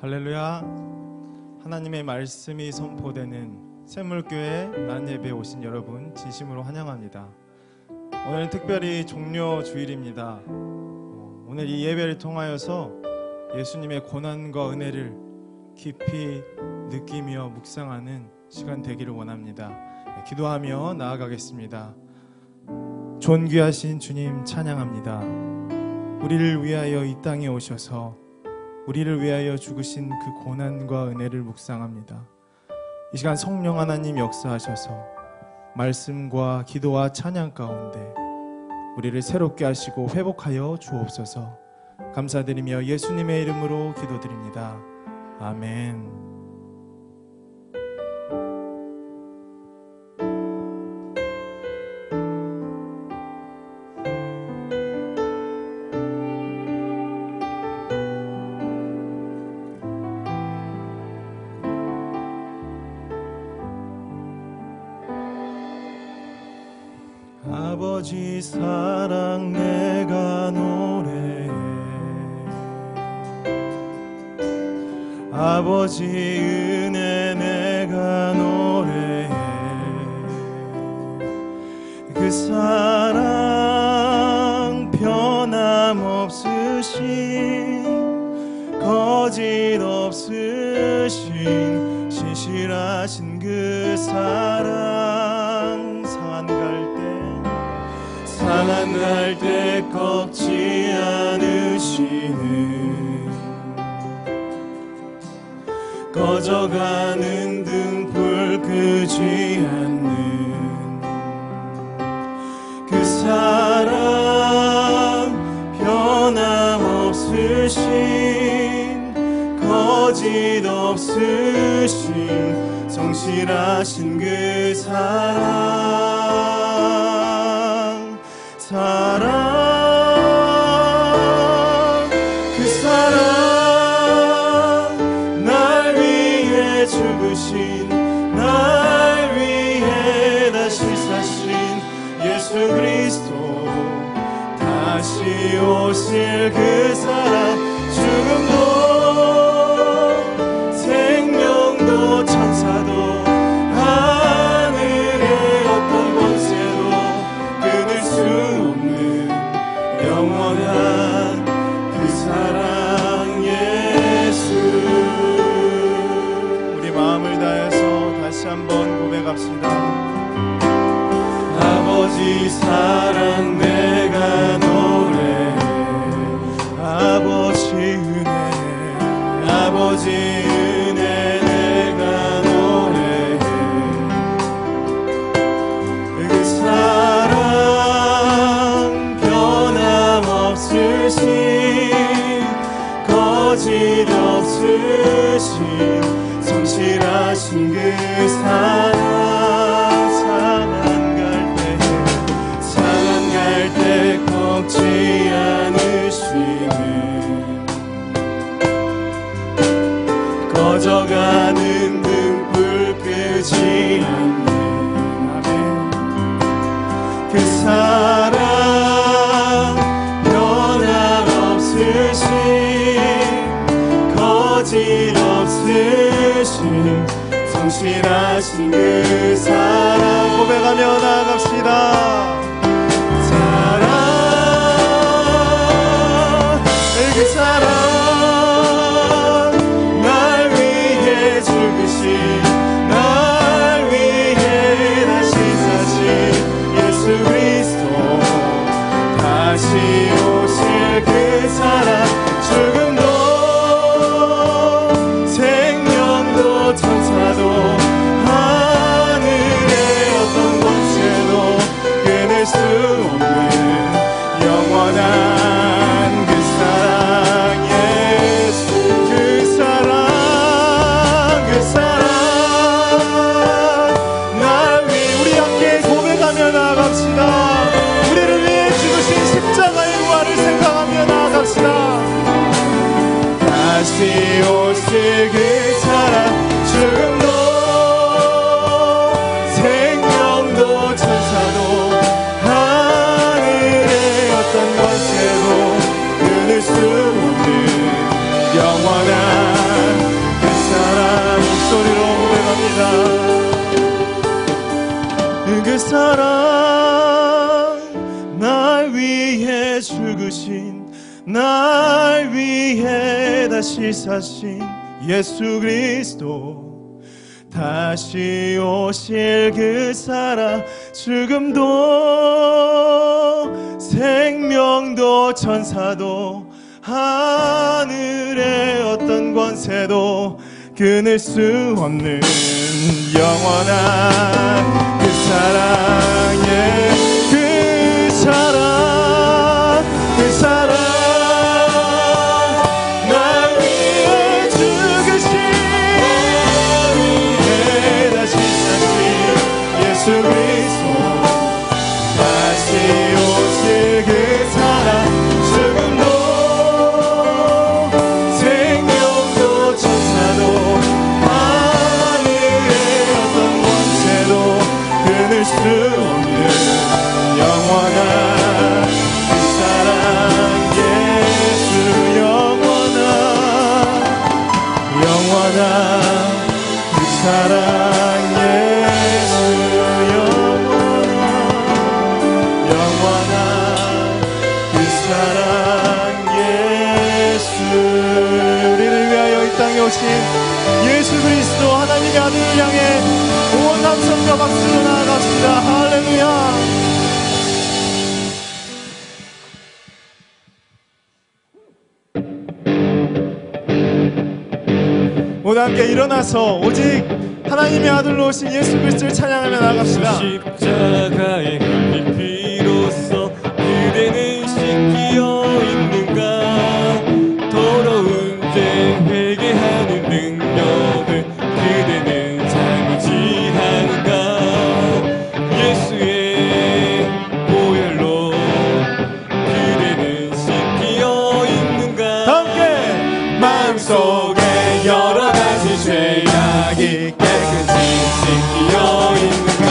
할렐루야. 하나님의 말씀이 선포되는 샘물교회 낮예배에 오신 여러분 진심으로 환영합니다. 오늘은 특별히 종려 주일입니다. 오늘 이 예배를 통하여서 예수님의 고난과 은혜를 깊이 느끼며 묵상하는 시간 되기를 원합니다. 기도하며 나아가겠습니다. 존귀하신 주님 찬양합니다. 우리를 위하여 이 땅에 오셔서 우리를 위하여 죽으신 그 고난과 은혜를 묵상합니다. 이 시간 성령 하나님 역사하셔서 말씀과 기도와 찬양 가운데 우리를 새롭게 하시고 회복하여 주옵소서. 감사드리며 예수님의 이름으로 기도드립니다. 아멘. 아버지 사랑 내가 노래해, 아버지 은혜 내가 노래해. 그 사랑 변함없으신 거짓 없으신 신실하신 그 사랑 상한 갈 때 꺾지 않으시는 꺼져가는 등불 끄지 않는 그 사랑 변함없으신 거짓 없으신 성실하신 그 사랑, 그 사랑 날 위해 죽으신, 날 위해 다시 사신 예수 그리스도, 다시 오실 그 사랑. 죽음도 생명도 천사도 하늘의 어떤 권세도 끊을 수 영원한 그 사랑 예수. 우리 마음을 다해서 다시 한번 고백합시다. 아버지 사랑 내가 노래해, 아버지 은혜, 아버지 은혜 내가 노래해. 그 사랑 없으신 거짓 없으신 성실하신 그 사랑. 상한 갈 때 꺾지 않으시는 꺼져가는 등불 끄지 않는 그 사랑 거짓 없으신 성실하신 그 사랑. 고백하며 나아갑시다. 사랑, 그 사랑 날 위해 죽으신, 날 위해 다시 사신 예수 그리스도, 다시 오실 그 사랑. 죽음도 생명도 천사도 하늘의 어떤 권세도 끊을 수 없는 영원한 그 사랑 예수. 그 사랑, 그 사랑 날 위해 우리 함께 고백하며 나아갑시다. 우리를 위해 죽으신 십자가의 부활을 생각하며 나아갑시다. 다시 오실 그 사랑. 죽음도 생명도 천사도 하늘의 어떤 권세도 끊을 수 없는 영원한 다시 사신 예수 그리스도, 다시 오실 그 사랑, 죽음도 생명도 천사도 하늘의 어떤 권세도 끊을 수 없는 영원한 그 사랑의 그 사랑, 그 사랑, 날 위해 죽으신, 날 위해 다시 사신 예수 그리스도, 다시 오실 그 사랑, 죽음도 생명도 천사도 하늘의 어떤 권세도 끊을 수 없는 영원한 그 사랑 예수, 영원한 그 사랑 예수, 영원한 그 사랑 예수. 우리를 위하여 이 땅에 오신 예수 그리스도 하나님의 아들을 향해 온 함성과 박수로 나아갑시다. 할렐루야. 모두 함께 일어나서 오직 하나님의 아들로 오신 예수 그리스도를 찬양하며 나아갑시다. 십자가에 흘린 피로써 그대는 씻기어 있는가? 더러운 죄 회개하는 능력을 그대는 잠시 하는가? 예수의 보혈로 그대는 씻기어 있는가? 함께 마음속에 여러 가지 죄악이 깨끗이 씻기어 있는가?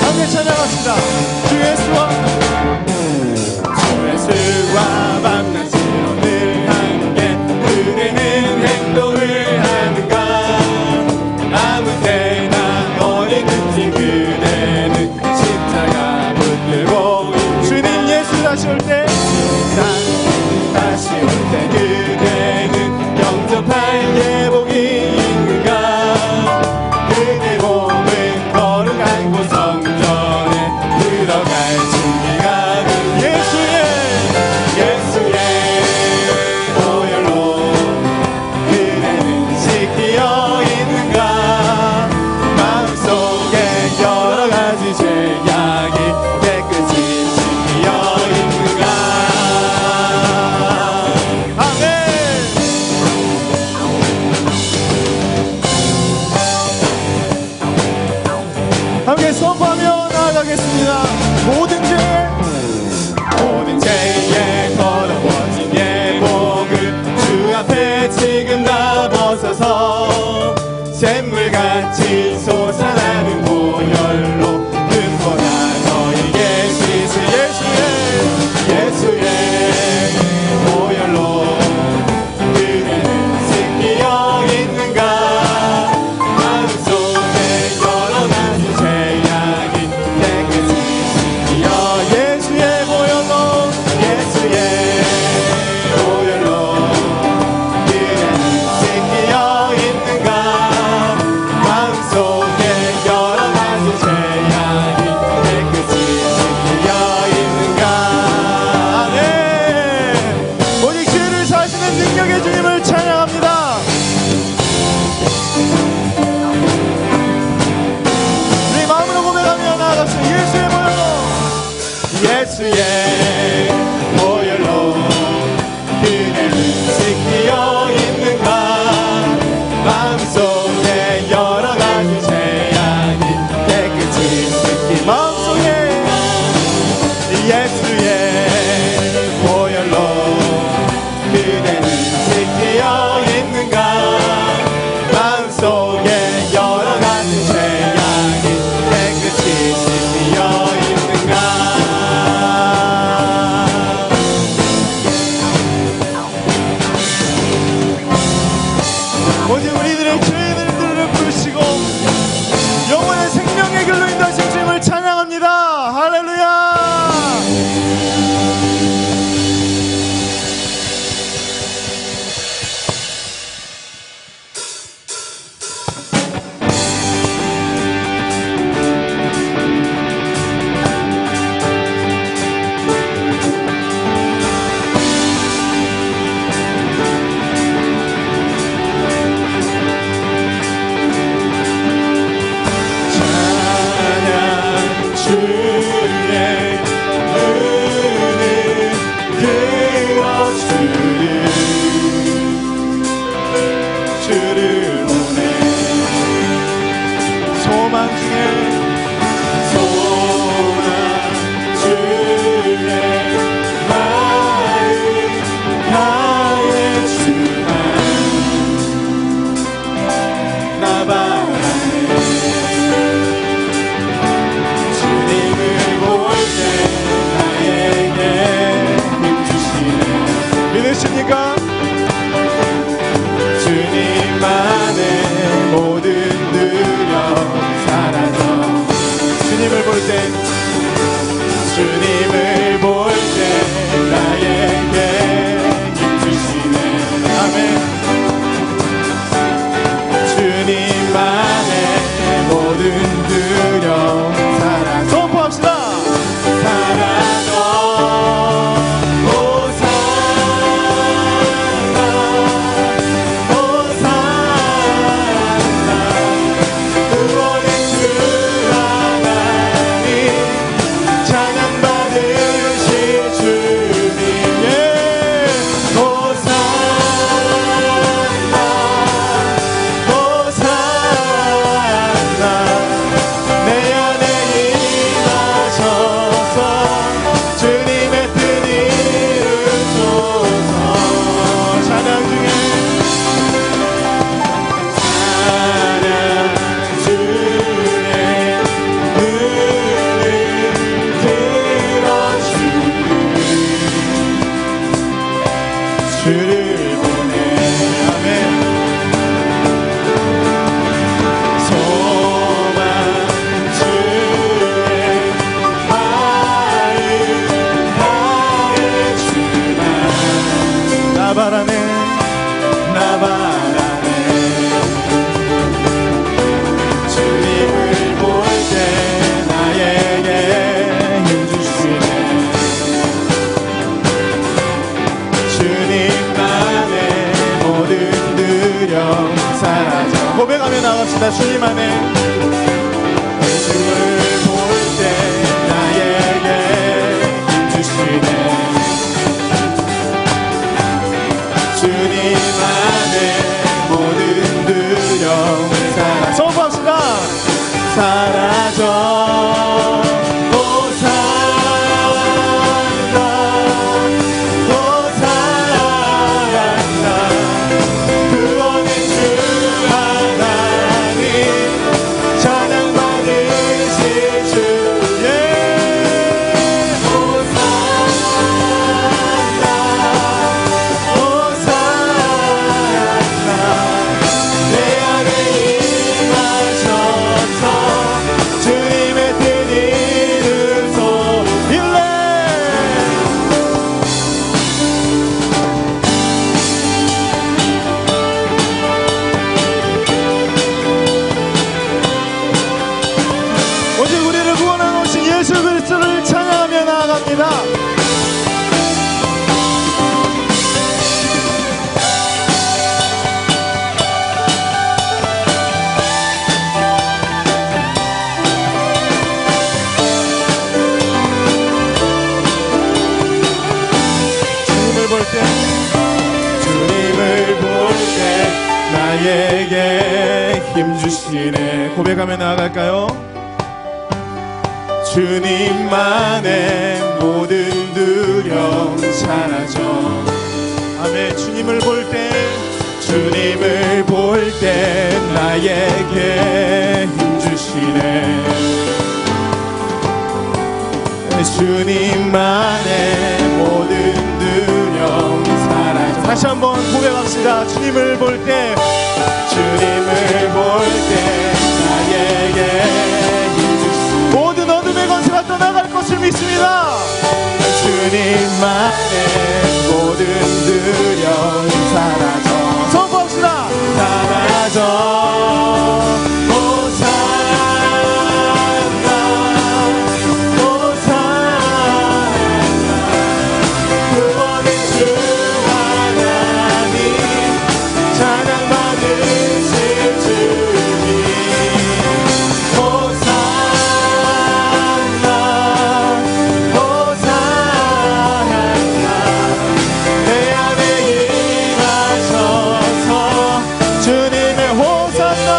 함께 찬양합시다. 주 예수와 만나시어 늘 함께 그대는 행동을 하는가? 아무 때나 어디 든지 그대는 십자가 붙들고 주님 예수 다시 올 때, 다시 올 때 그대는 영접할 예복이 있는가? 그대 몸은 거룩한 곳 성전에 들어갈 준비가 예수의 보혈로 그대는 씻기어 있는가? 마음속에 여러 가지 죄악이 깨끗이 씻기어 있는가? 아멘. 함께 선포하며 나아가겠습니다. 모든 죄에 더러워진 예복을 주 앞에 지금 다 벗어서 샘물같이 솟아나는 보혈로 금보다 너에게 씻을 예수의 보혈로 그대는 씻기어 있는가? 마음속에 여러 가지 죄악이 깨끗이 씻기어 예수의 보혈로 그대는 씻기어 있는가? 마음속에 여러 가지 죄악이 깨끗이 씻기어 있는가? 아멘. 오직 죄를 사시는 능력의 주님을 찬양합니다. 우리 마음으로 고백하며 나아갑시다. 예수의 보혈로 그대는 씻기어 있는가? 마음속에 여러 가지 죄악이 깨끗이 씻기 마음속에 예수의 보혈로 그대는 씻기어 있는가? 마음속에 여러 가지 죄악이 깨끗이 씻기어 있는가? 주님을 볼 때 주님을 볼 때 나에게 힘 주시네. 아멘. 주님만의 모든 두려움 사랑 선포합시다. 사라져 호산나 호산나 구원의 주 하나님 찬양 받으실 주님 예 호산나 호산나 내 안에 임하셔서 주님의 뜻 이루소서. 찬양 중에 찬양 주의 눈을 들어주는 주를 보내. 아멘. 소망 주의 마음 나의 주만 나 바라네 나 바라네. 주님을 볼 때 나에게 힘 주시네. 주님만의 모든 두려움 사라져. 고백하며 나갑시다. 주님 안에 주님을 볼 때 나에게 힘 주시네. 주님만의 모든 두려움 사라져. 선포합시다. 사라져 호산나 호산나 구원의 주 하나님 찬양 받으실 주 예 호산나 호산나 내 안에 임하셔서 주님의 뜻 이루소. 일레 오직 우리를 구원하러 오신 예수 그리스도를 찬양하며 나아갑니다. 주님을 볼 때 주님을 볼 때 나에게 힘 주시네. 고백하며 나아갈까요? 주님만의 모든 두려움 사라져. 아멘. 주님을 볼 때 주님을 볼 때 나에게 힘 주시네. 주님만의 모든 두려움 사라져. 다시 한번 고백합시다. 주님을 볼 때 주님을 볼 때 나에게 힘 주시네. 모든 어둠의 권세가 떠나갈 것을 믿습니다. 주님만의 모든 두려움 사라져. 선포합시다. 사라져 호산나 호산나 구원의 주 하나님 찬양 받으실 주님 호산나 호산나 내 안에 임하셔서 주님의 호산나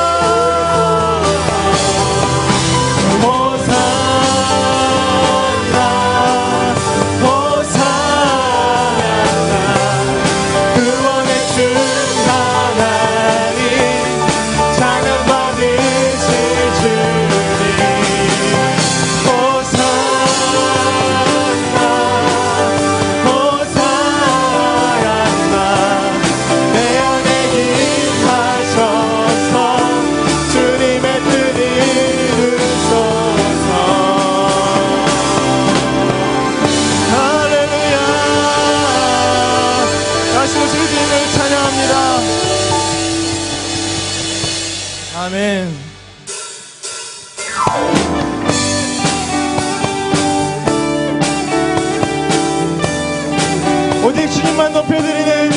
높여드리는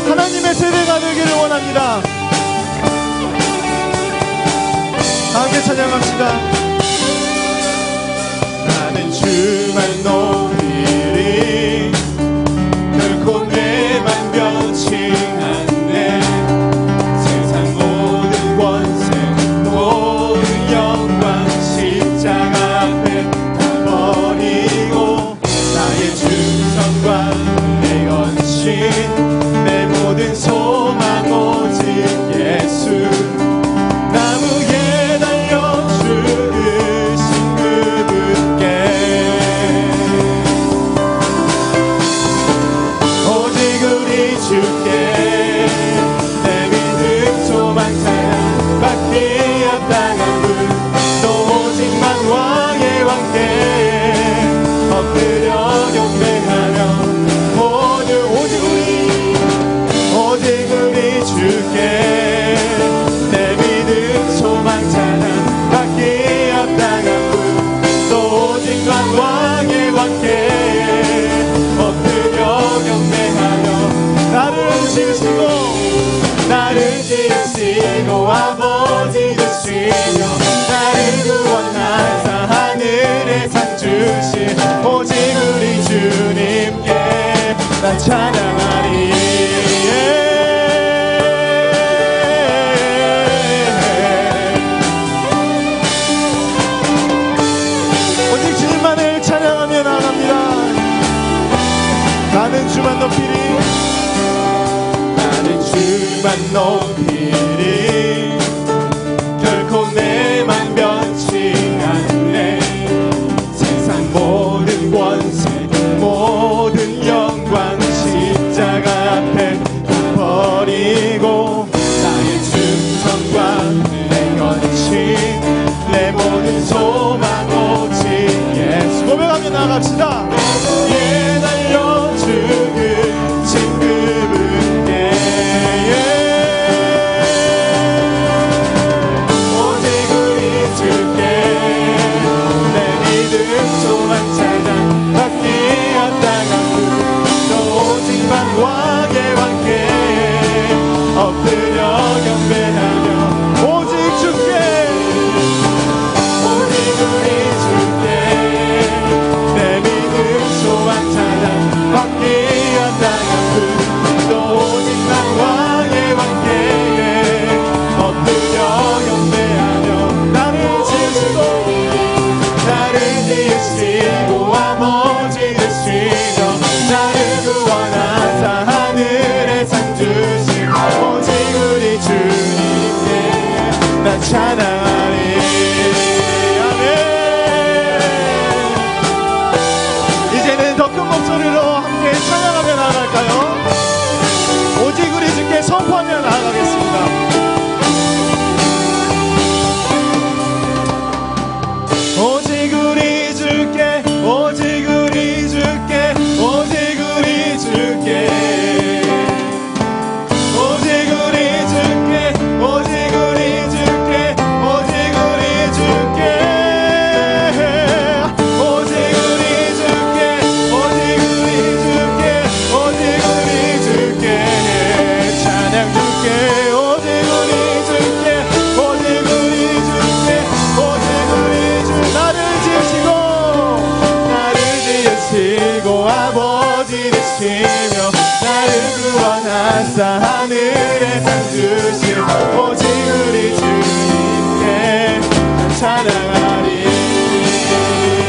하나님의 세대가 되기를 원합니다. 함께 찬양합시다. 나는 주만 높이리 결코 내만 변치 않네. 세상 모든 권세 모든 영광 십자가 앞에 다 버리고 나의 충성과 내 헌신 내 모든 소망 오직 예수 나무에 달려 죽으신 그분께 오직 우리 주께 내 믿음 소망 찬양 받기 합당한 분 또 오직만 왕의 왕께 엎드려 경배하며 모두 오직 우리 주께 내 믿음 소망 찬양 받기 합당한 분 또 오직만 왕의 왕께 엎드려 경배하며 나를 지으시고 아버지 되시며 나를 구원하사 하늘에 상 주신 오직 우리 주님께 난 찬양하리. 오직 주님만을 찬양하며 나아갑니다. 나는 주만 높이리. 나는 주만 높이리 결코 내만 변치 않네. 세상 모든 권세 모든 영광 십자가 앞에 다 버리고 나의 충성과 내 헌신 내 모든 소망 오직 예수 고백하며 나아갑시다. 예 달려 죽으신 그분께 오직 우리 주께 내 믿음 소망 찬양 받기 합당한 분 또 오직만 왕의 왕께 엎드려 경배하며 오직 우리 주께 내 믿음 소망 찬양 받기 합당한 분 또 오직만 왕의 왕께 엎드려 경배하며 나를 지으시고 아버지 되시며 나를 구원하사 하늘에 상 주신 오직 우리 주님께 난 찬양하리. 이제는 더 큰 목소리로 함께 찬양하며 나아갈까요? 오직 우리 주께 선포하며 나아가겠습니다. 오직 우리 주께 오직 우리 주께 오직 우리 주께 오직 우리 주께 오직 우리 주께 오직 우리 주께 오직 우리 주께 오직 우리 주께 오직 우리 주께 찬양 주께 오직 우리 주께 오직 우리 주께 오직 우리 주 나를 지으시고 아버지 되시며 나를 구원하사 하늘에 상 주신 오직 우리 주님께 찬양하리.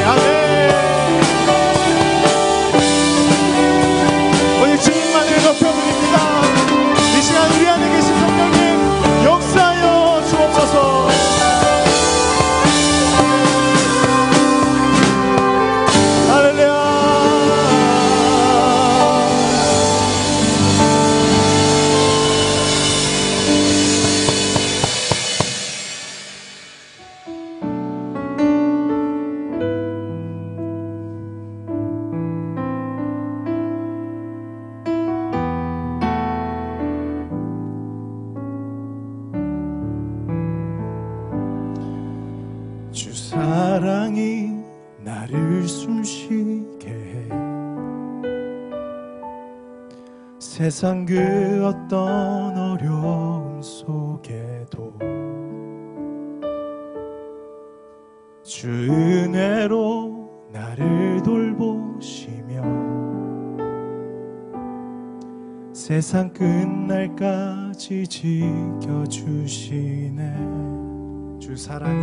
아멘. 오직 주님만을 높여드립니다. 이 시간 우리 안에 계신 성령님 역사하여 주옵소서. 할렐루야. 주 사랑이 나를 숨쉬게 해 세상 그 어떤 어려움 속에도 주 은혜로 나를 돌보시며 세상 끝날까지 지켜주시네. 주 사랑이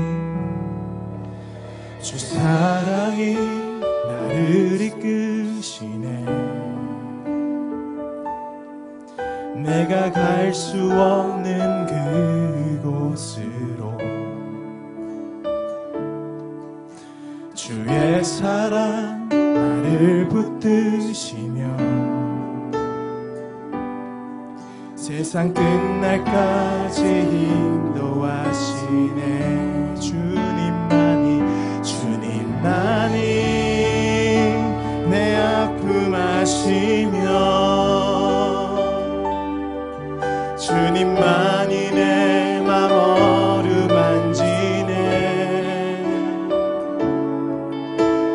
나를 이끄시네. 내가 갈 수 없는 그곳으로 주의 사랑 나를 붙드시며 세상 끝날까지 인도하시네. 주님만이 내 아픔 아시며 주님만이 내 맘 어루만지네.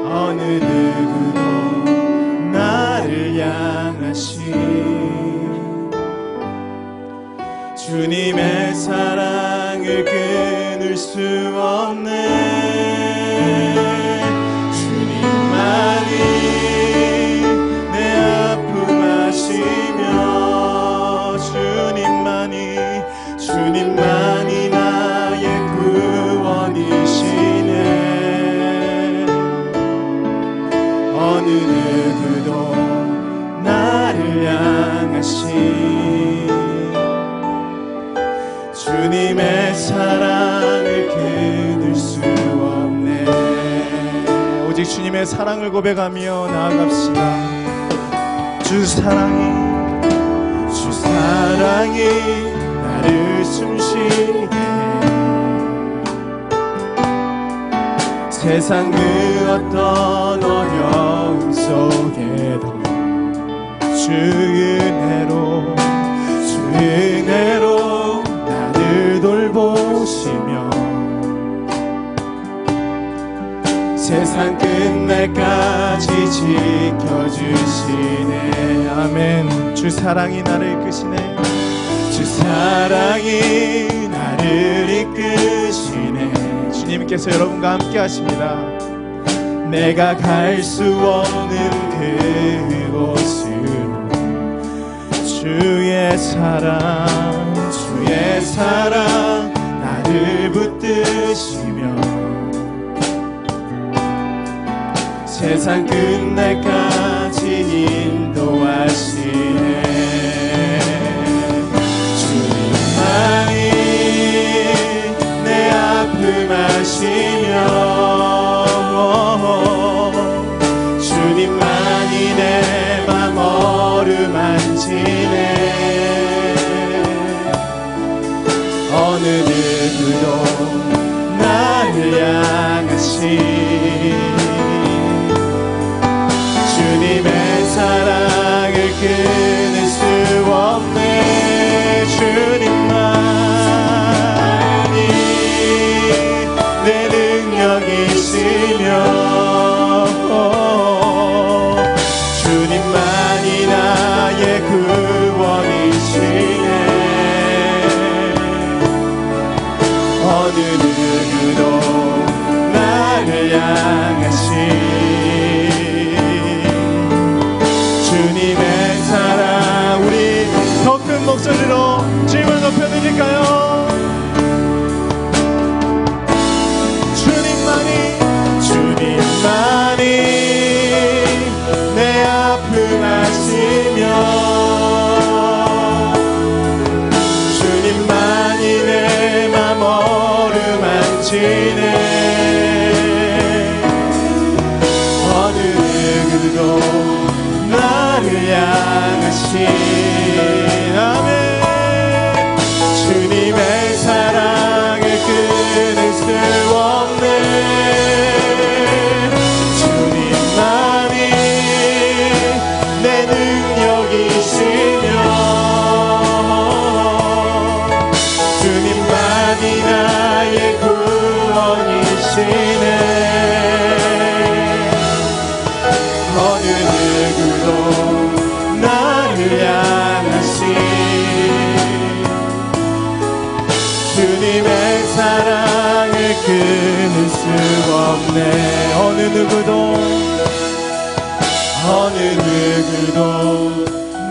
어느 누구도 나를 향하신 주님의 사랑을 끊을 수 없네. 주님만이 내 아픔 아시며 주님만이 나의 구원이시네. 어느 누구도 나를 향하신 주님의 사랑을 끊을 수 없네. 오직 주님의 사랑을 고백하며 나아갑시다. 주 사랑이 나를 숨쉬게 세상 그 어떤 어려움 속에도 주 은혜로 나를 돌보시며 세상 끝날까지 지켜주시네. 아멘. 주 사랑이 나를 이끄시네. 주 사랑이 나를 이끄시네. 주님께서 여러분과 함께 하십니다. 내가 갈 수 없는 그곳으로 주의 사랑 나를 붙드시며 세상 끝날까지 인도하시네. 주님만이 내 아픔 아시며 주님만이 내 맘 어루만지네. 어느 누구도 나를 향하신 주님의 사랑을 끊을 수 없네. 주님만이 내 능력이시며 주님만이 나의 구원이시네. 어느 누구도 나를 향하신 주님의 사랑. 우리 더 큰 목소리로 주님을 높여드릴까요? 주님만이 내 아픔 아시며 주님만이 내 맘 어루만지네. 어느 누구도 나를 향하신 아멘. 주님의 사랑을 끊을 수 없네. 주님만이 내 능력이시며 주님만이 나의 구원이시네. 어느 누구도 나를 향하신 없네. 어느 누구도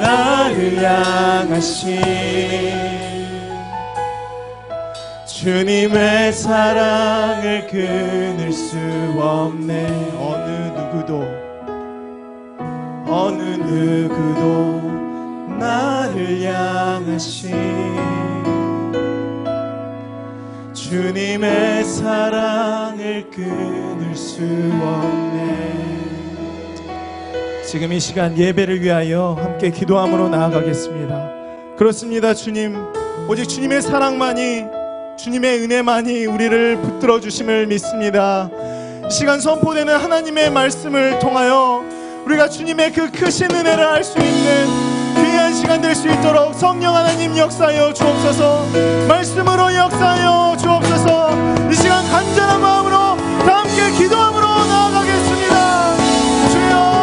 나를 향하신 주님의 사랑을 끊을 수 없네. 어느 누구도 나를 향하신 주님의 사랑을 끊을 수 없네. 지금 이 시간 예배를 위하여 함께 기도함으로 나아가겠습니다. 그렇습니다. 주님, 오직 주님의 사랑만이, 주님의 은혜만이 우리를 붙들어 주심을 믿습니다. 이 시간 선포되는 하나님의 말씀을 통하여 우리가 주님의 그 크신 은혜를 알 수 있는 귀한 시간 될 수 있도록 성령 하나님 역사하여 주옵소서. 말씀으로 역사하여 주옵소서. 이 시간 간절한 마음으로 다 함께 기도함으로 나아가겠습니다. 주여,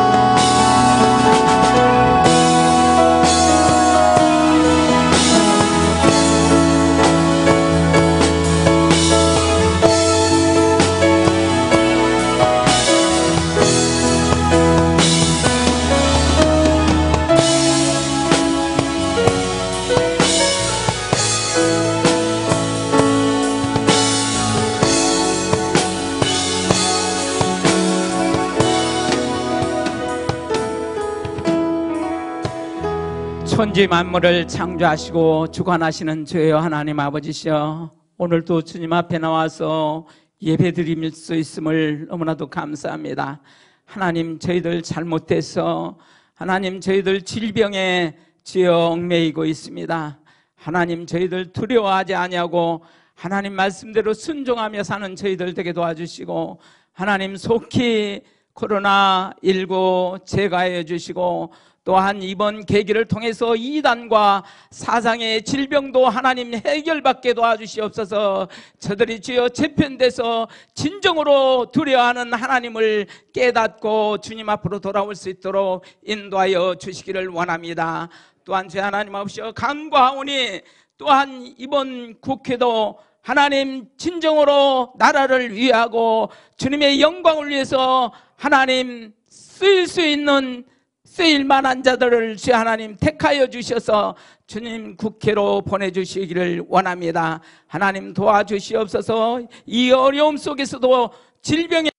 천지 만물을 창조하시고 주관하시는 주여 하나님 아버지시여, 오늘도 주님 앞에 나와서 예배 드릴 수 있음을 너무나도 감사합니다. 하나님, 저희들 잘못돼서 하나님 저희들 질병에 주여 얽매이고 있습니다. 하나님, 저희들 두려워하지 아니하고 하나님 말씀대로 순종하며 사는 저희들 되게 도와주시고, 하나님 속히 코로나19 제거하여 주시고, 또한 이번 계기를 통해서 이단과 사상의 질병도 하나님 해결받게 도와주시옵소서. 저들이 주여 재편돼서 진정으로 두려워하는 하나님을 깨닫고 주님 앞으로 돌아올 수 있도록 인도하여 주시기를 원합니다. 또한 주 하나님 아버지여, 간구하오니 또한 이번 국회도 하나님 진정으로 나라를 위하고 주님의 영광을 위해서 하나님 쓰일 수 있는, 쓰일 만한 자들을 주 하나님 택하여 주셔서 주님 국회로 보내주시기를 원합니다. 하나님 도와주시옵소서. 이 어려움 속에서도 질병에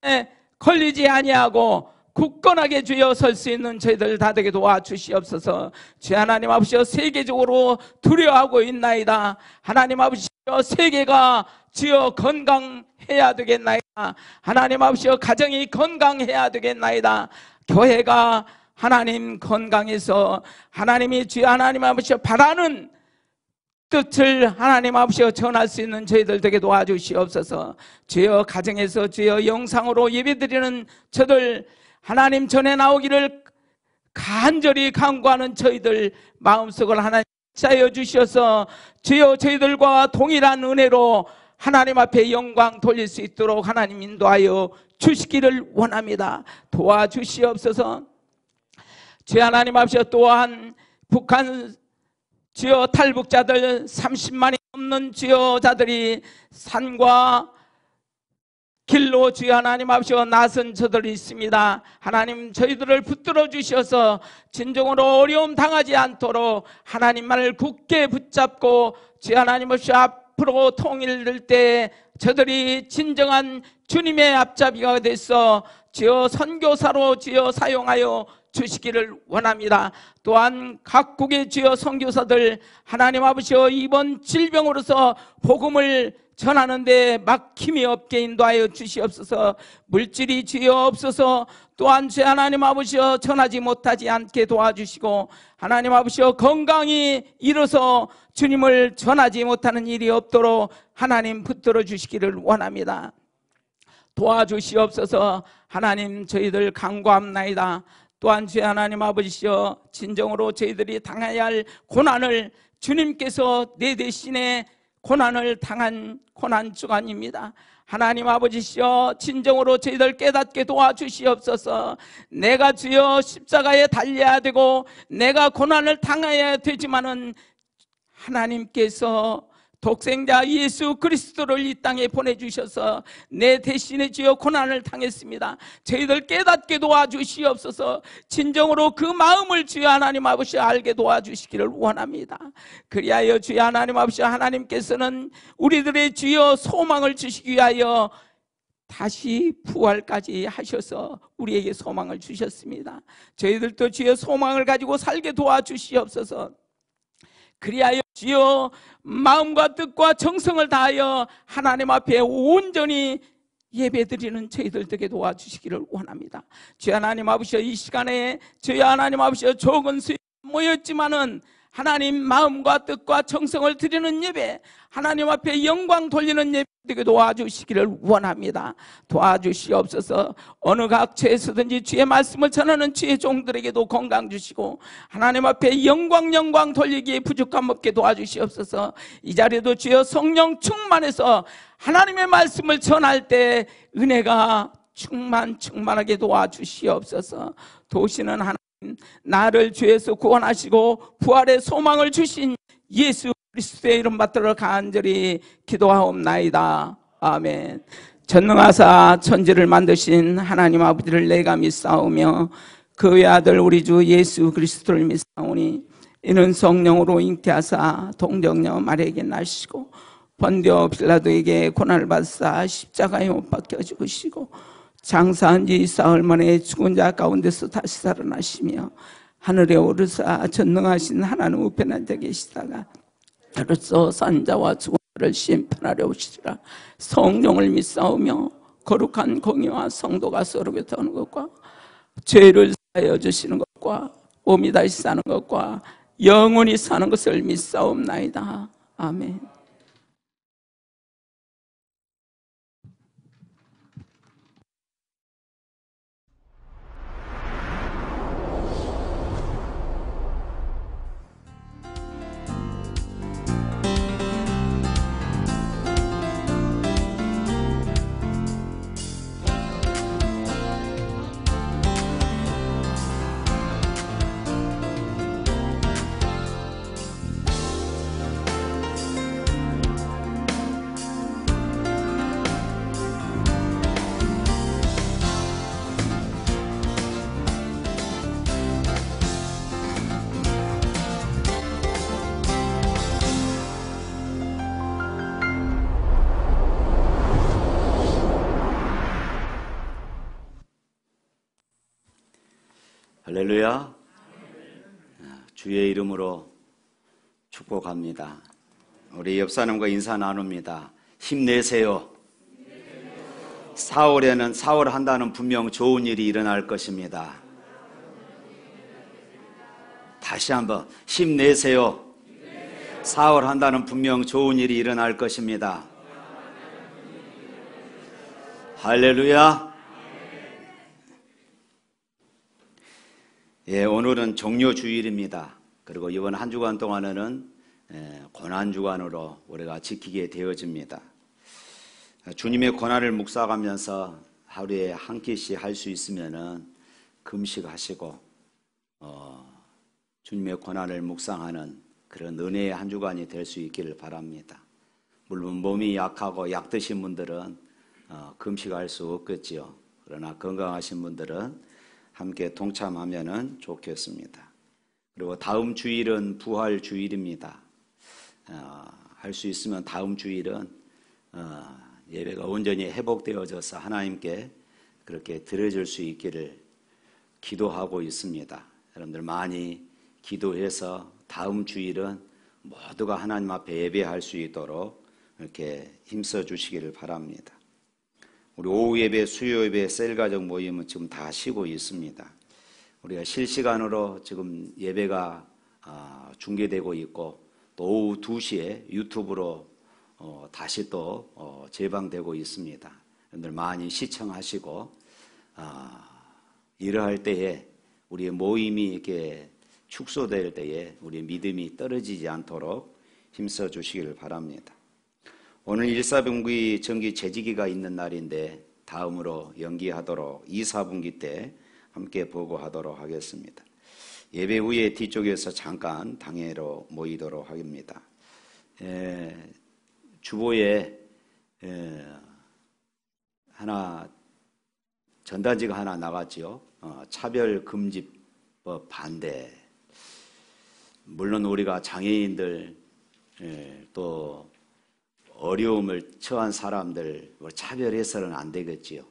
걸리지 아니하고 굳건하게 주여 설 수 있는 저희들 다 되게 도와주시옵소서. 주 하나님 아버지여, 세계적으로 두려워하고 있나이다. 하나님 아버지여, 세계가 주여 건강해야 되겠나이다. 하나님 아버지여, 가정이 건강해야 되겠나이다. 교회가 하나님 건강해서 하나님이 주여 하나님 아버지여 바라는 뜻을 하나님 아버지여 전할 수 있는 저희들 되게 도와주시옵소서. 주여 가정에서 주여 영상으로 예배드리는 저들 하나님 전에 나오기를 간절히 간구하는 저희들 마음속을 하나님 짜여 주셔서 주여 저희들과 동일한 은혜로 하나님 앞에 영광 돌릴 수 있도록 하나님 인도하여 주시기를 원합니다. 도와주시옵소서. 주 하나님 아버지여, 또한 북한 주여 탈북자들 30만이 넘는 주여 자들이 산과 길로 주여 하나님 아버지여 나선 저들이 있습니다. 하나님 저희들을 붙들어 주셔서 진정으로 어려움 당하지 않도록 하나님만을 굳게 붙잡고 주여 하나님 아버지여 앞으로 통일될 때 저들이 진정한 주님의 앞잡이가 돼서 주여 선교사로 주여 사용하여 주시기를 원합니다. 또한 각국의 주여 선교사들 하나님 아버지여, 이번 질병으로서 복음을 전하는데 막힘이 없게 인도하여 주시옵소서. 물질이 주여 없어서 또한 주 하나님 아버지여 전하지 못하지 않게 도와주시고, 하나님 아버지여 건강이 잃어서 주님을 전하지 못하는 일이 없도록 하나님 붙들어 주시기를 원합니다. 도와주시옵소서. 하나님 저희들 간구합나이다. 또한 주 하나님 아버지시여, 진정으로 저희들이 당해야 할 고난을 주님께서 내 대신에 고난을 당한 고난주간입니다. 하나님 아버지시여, 진정으로 저희들 깨닫게 도와주시옵소서. 내가 주여 십자가에 달려야 되고 내가 고난을 당해야 되지만은 하나님께서 독생자 예수 그리스도를 이 땅에 보내주셔서 내 대신에 주여 고난을 당했습니다. 저희들 깨닫게 도와주시옵소서. 진정으로 그 마음을 주여 하나님 아버지 알게 도와주시기를 원합니다. 그리하여 주여 하나님 아버지 하나님께서는 우리들의 주여 소망을 주시기 위하여 다시 부활까지 하셔서 우리에게 소망을 주셨습니다. 저희들도 주여 소망을 가지고 살게 도와주시옵소서. 그리하여 주여 마음과 뜻과 정성을 다하여 하나님 앞에 온전히 예배드리는 저희들 되게 도와주시기를 원합니다. 주여 하나님 아버지 이 시간에 주여 하나님 아버지 적은 수익 모였지만은 하나님 마음과 뜻과 정성을 드리는 예배, 하나님 앞에 영광 돌리는 예배 되게 도와주시기를 원합니다. 도와주시옵소서. 어느 각처에서든지 주의 말씀을 전하는 주의 종들에게도 건강 주시고 하나님 앞에 영광 돌리기에 부족함 없게 도와주시옵소서. 이 자리에도 주여 성령 충만해서 하나님의 말씀을 전할 때 은혜가 충만하게 도와주시옵소서. 도우시는 하나님, 나를 죄에서 구원하시고 부활의 소망을 주신 예수 그리스도의 이름 받들어 간절히 기도하옵나이다. 아멘. 전능하사 천지를 만드신 하나님 아버지를 내가 믿사오며 그 외아들 우리 주 예수 그리스도를 믿사오니 이는 성령으로 잉태하사 동정녀 마리아에게 나시고 본디오 빌라도에게 고난을 받사 십자가에 못 박혀 죽으시고 장사한 지 사흘 만에 죽은 자 가운데서 다시 살아나시며 하늘에 오르사 전능하신 하나님 우편한 데 계시다가 그로써 산자와 죽은자를 심판하려 오시리라. 성령을 믿사오며 거룩한 공의와 성도가 서로 교통하는 것과 죄를 사하여 주시는 것과 몸이 다시 사는 것과 영원히 사는 것을 믿사옵나이다. 아멘. 할렐루야. 주의 이름으로 축복합니다. 우리 옆 사람과 인사 나눕니다. 힘내세요. 4월 한다는 분명 좋은 일이 일어날 것입니다. 다시 한번 힘내세요. 4월 한다는 분명 좋은 일이 일어날 것입니다. 할렐루야. 예, 오늘은 종료주일입니다. 그리고 이번 한 주간 동안에는 고난주간으로 우리가 지키게 되어집니다. 주님의 고난을 묵상하면서 하루에 한 끼씩 할 수 있으면은 금식하시고 주님의 고난을 묵상하는 그런 은혜의 한 주간이 될 수 있기를 바랍니다. 물론 몸이 약하고 약 드신 분들은 금식할 수 없겠지요. 그러나 건강하신 분들은 함께 동참하면 좋겠습니다. 그리고 다음 주일은 부활 주일입니다. 할 수 있으면 다음 주일은 예배가 온전히 회복되어져서 하나님께 그렇게 드려질 수 있기를 기도하고 있습니다. 여러분들 많이 기도해서 다음 주일은 모두가 하나님 앞에 예배할 수 있도록 이렇게 힘써 주시기를 바랍니다. 우리 오후 예배, 수요 예배, 셀가족 모임은 지금 다 쉬고 있습니다. 우리가 실시간으로 지금 예배가 중계되고 있고 또 오후 2시에 유튜브로 다시 또 재방되고 있습니다. 여러분들 많이 시청하시고 이러할 때에 우리의 모임이 이렇게 축소될 때에 우리의 믿음이 떨어지지 않도록 힘써 주시기를 바랍니다. 오늘 1사분기 정기 재직기가 있는 날인데 다음으로 연기하도록 2사분기 때 함께 보고하도록 하겠습니다. 예배 후에 뒤쪽에서 잠깐 당회로 모이도록 합니다. 주보에 전단지가 하나 나갔지요. 차별금지법 반대. 물론 우리가 장애인들 또 어려움을 처한 사람들 차별해서는 안 되겠지요.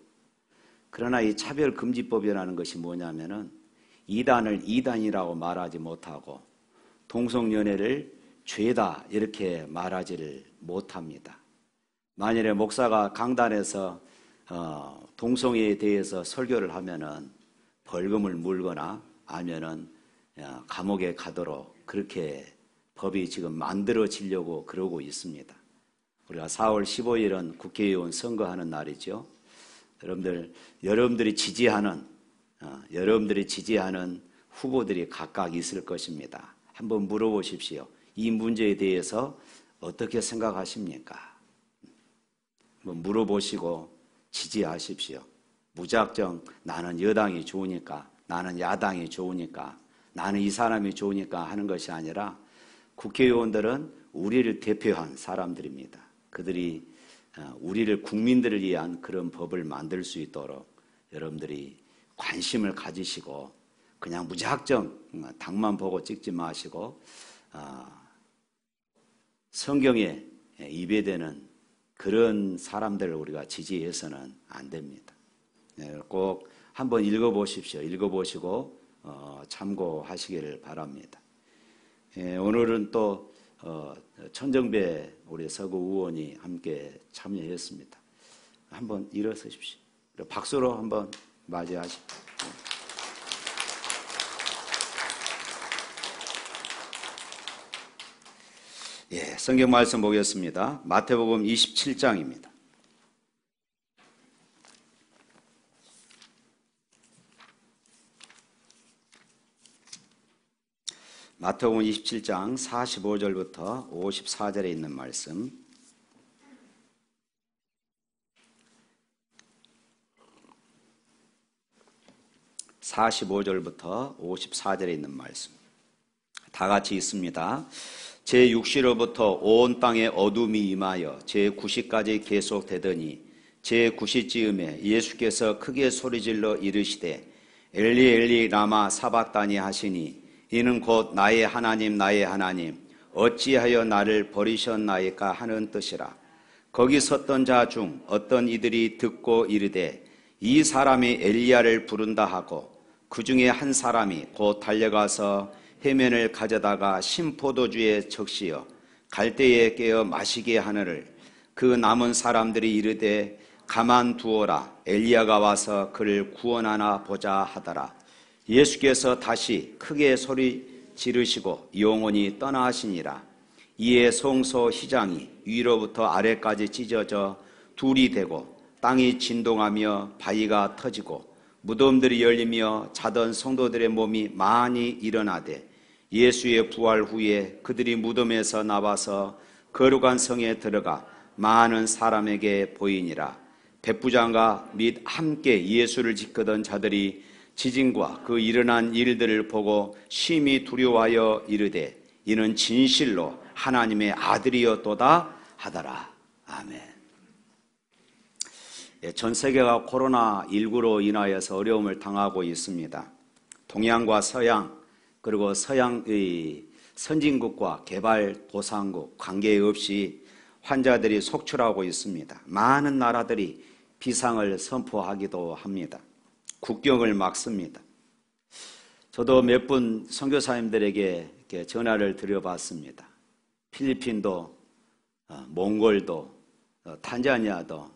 그러나 이 차별금지법이라는 것이 뭐냐면은 이단을 이단이라고 말하지 못하고 동성연애를 죄다 이렇게 말하지를 못합니다. 만일에 목사가 강단에서 동성애에 대해서 설교를 하면은 벌금을 물거나 아니면은 감옥에 가도록 그렇게 법이 지금 만들어지려고 그러고 있습니다. 우리가 4월 15일은 국회의원 선거하는 날이죠. 여러분들이 지지하는 후보들이 각각 있을 것입니다. 한번 물어보십시오. 이 문제에 대해서 어떻게 생각하십니까? 물어보시고 지지하십시오. 무작정 나는 여당이 좋으니까, 나는 야당이 좋으니까, 나는 이 사람이 좋으니까 하는 것이 아니라 국회의원들은 우리를 대표한 사람들입니다. 그들이 우리를 국민들을 위한 그런 법을 만들 수 있도록 여러분들이 관심을 가지시고 그냥 무작정 당만 보고 찍지 마시고 성경에 입에되는 그런 사람들을 우리가 지지해서는 안 됩니다. 꼭 한번 읽어보십시오. 읽어보시고 참고하시기를 바랍니다. 오늘은 또 천정배 우리 서구 의원이 함께 참여했습니다. 한번 일어서십시오. 박수로 한번 맞이하십시오. 성경 말씀 보겠습니다. 마태복음 27장입니다. 마태복음 27장 45절부터 54절에 있는 말씀. (45절부터 54절에) 있는 말씀 다 같이 있습니다. 제6시로부터 온 땅에 어둠이 임하여 제9시까지 계속되더니 제9시쯤에 예수께서 크게 소리질러 이르시되 엘리 엘리 라마 사박다니 하시니 이는 곧 나의 하나님 나의 하나님 어찌하여 나를 버리셨나이까 하는 뜻이라. 거기 섰던 자 중 어떤 이들이 듣고 이르되 이 사람이 엘리야를 부른다 하고 그 중에 한 사람이 곧 달려가서 해면을 가져다가 신포도주에 적시어 갈대에 깨어 마시게 하느를 그 남은 사람들이 이르되 가만두어라 엘리야가 와서 그를 구원하나 보자 하더라. 예수께서 다시 크게 소리 지르시고 영원히 떠나시니라. 이에 성소 휘장이 위로부터 아래까지 찢어져 둘이 되고 땅이 진동하며 바위가 터지고 무덤들이 열리며 자던 성도들의 몸이 많이 일어나되 예수의 부활 후에 그들이 무덤에서 나와서 거룩한 성에 들어가 많은 사람에게 보이니라. 백부장과 및 함께 예수를 지키던 자들이 지진과 그 일어난 일들을 보고 심히 두려워하여 이르되 이는 진실로 하나님의 아들이었도다 하더라. 아멘. 전 세계가 코로나19로 인하여서 어려움을 당하고 있습니다. 동양과 서양 그리고 서양의 선진국과 개발도상국 관계없이 환자들이 속출하고 있습니다. 많은 나라들이 비상을 선포하기도 합니다. 국경을 막습니다. 저도 몇 분 선교사님들에게 이렇게 전화를 드려봤습니다. 필리핀도, 몽골도, 탄자니아도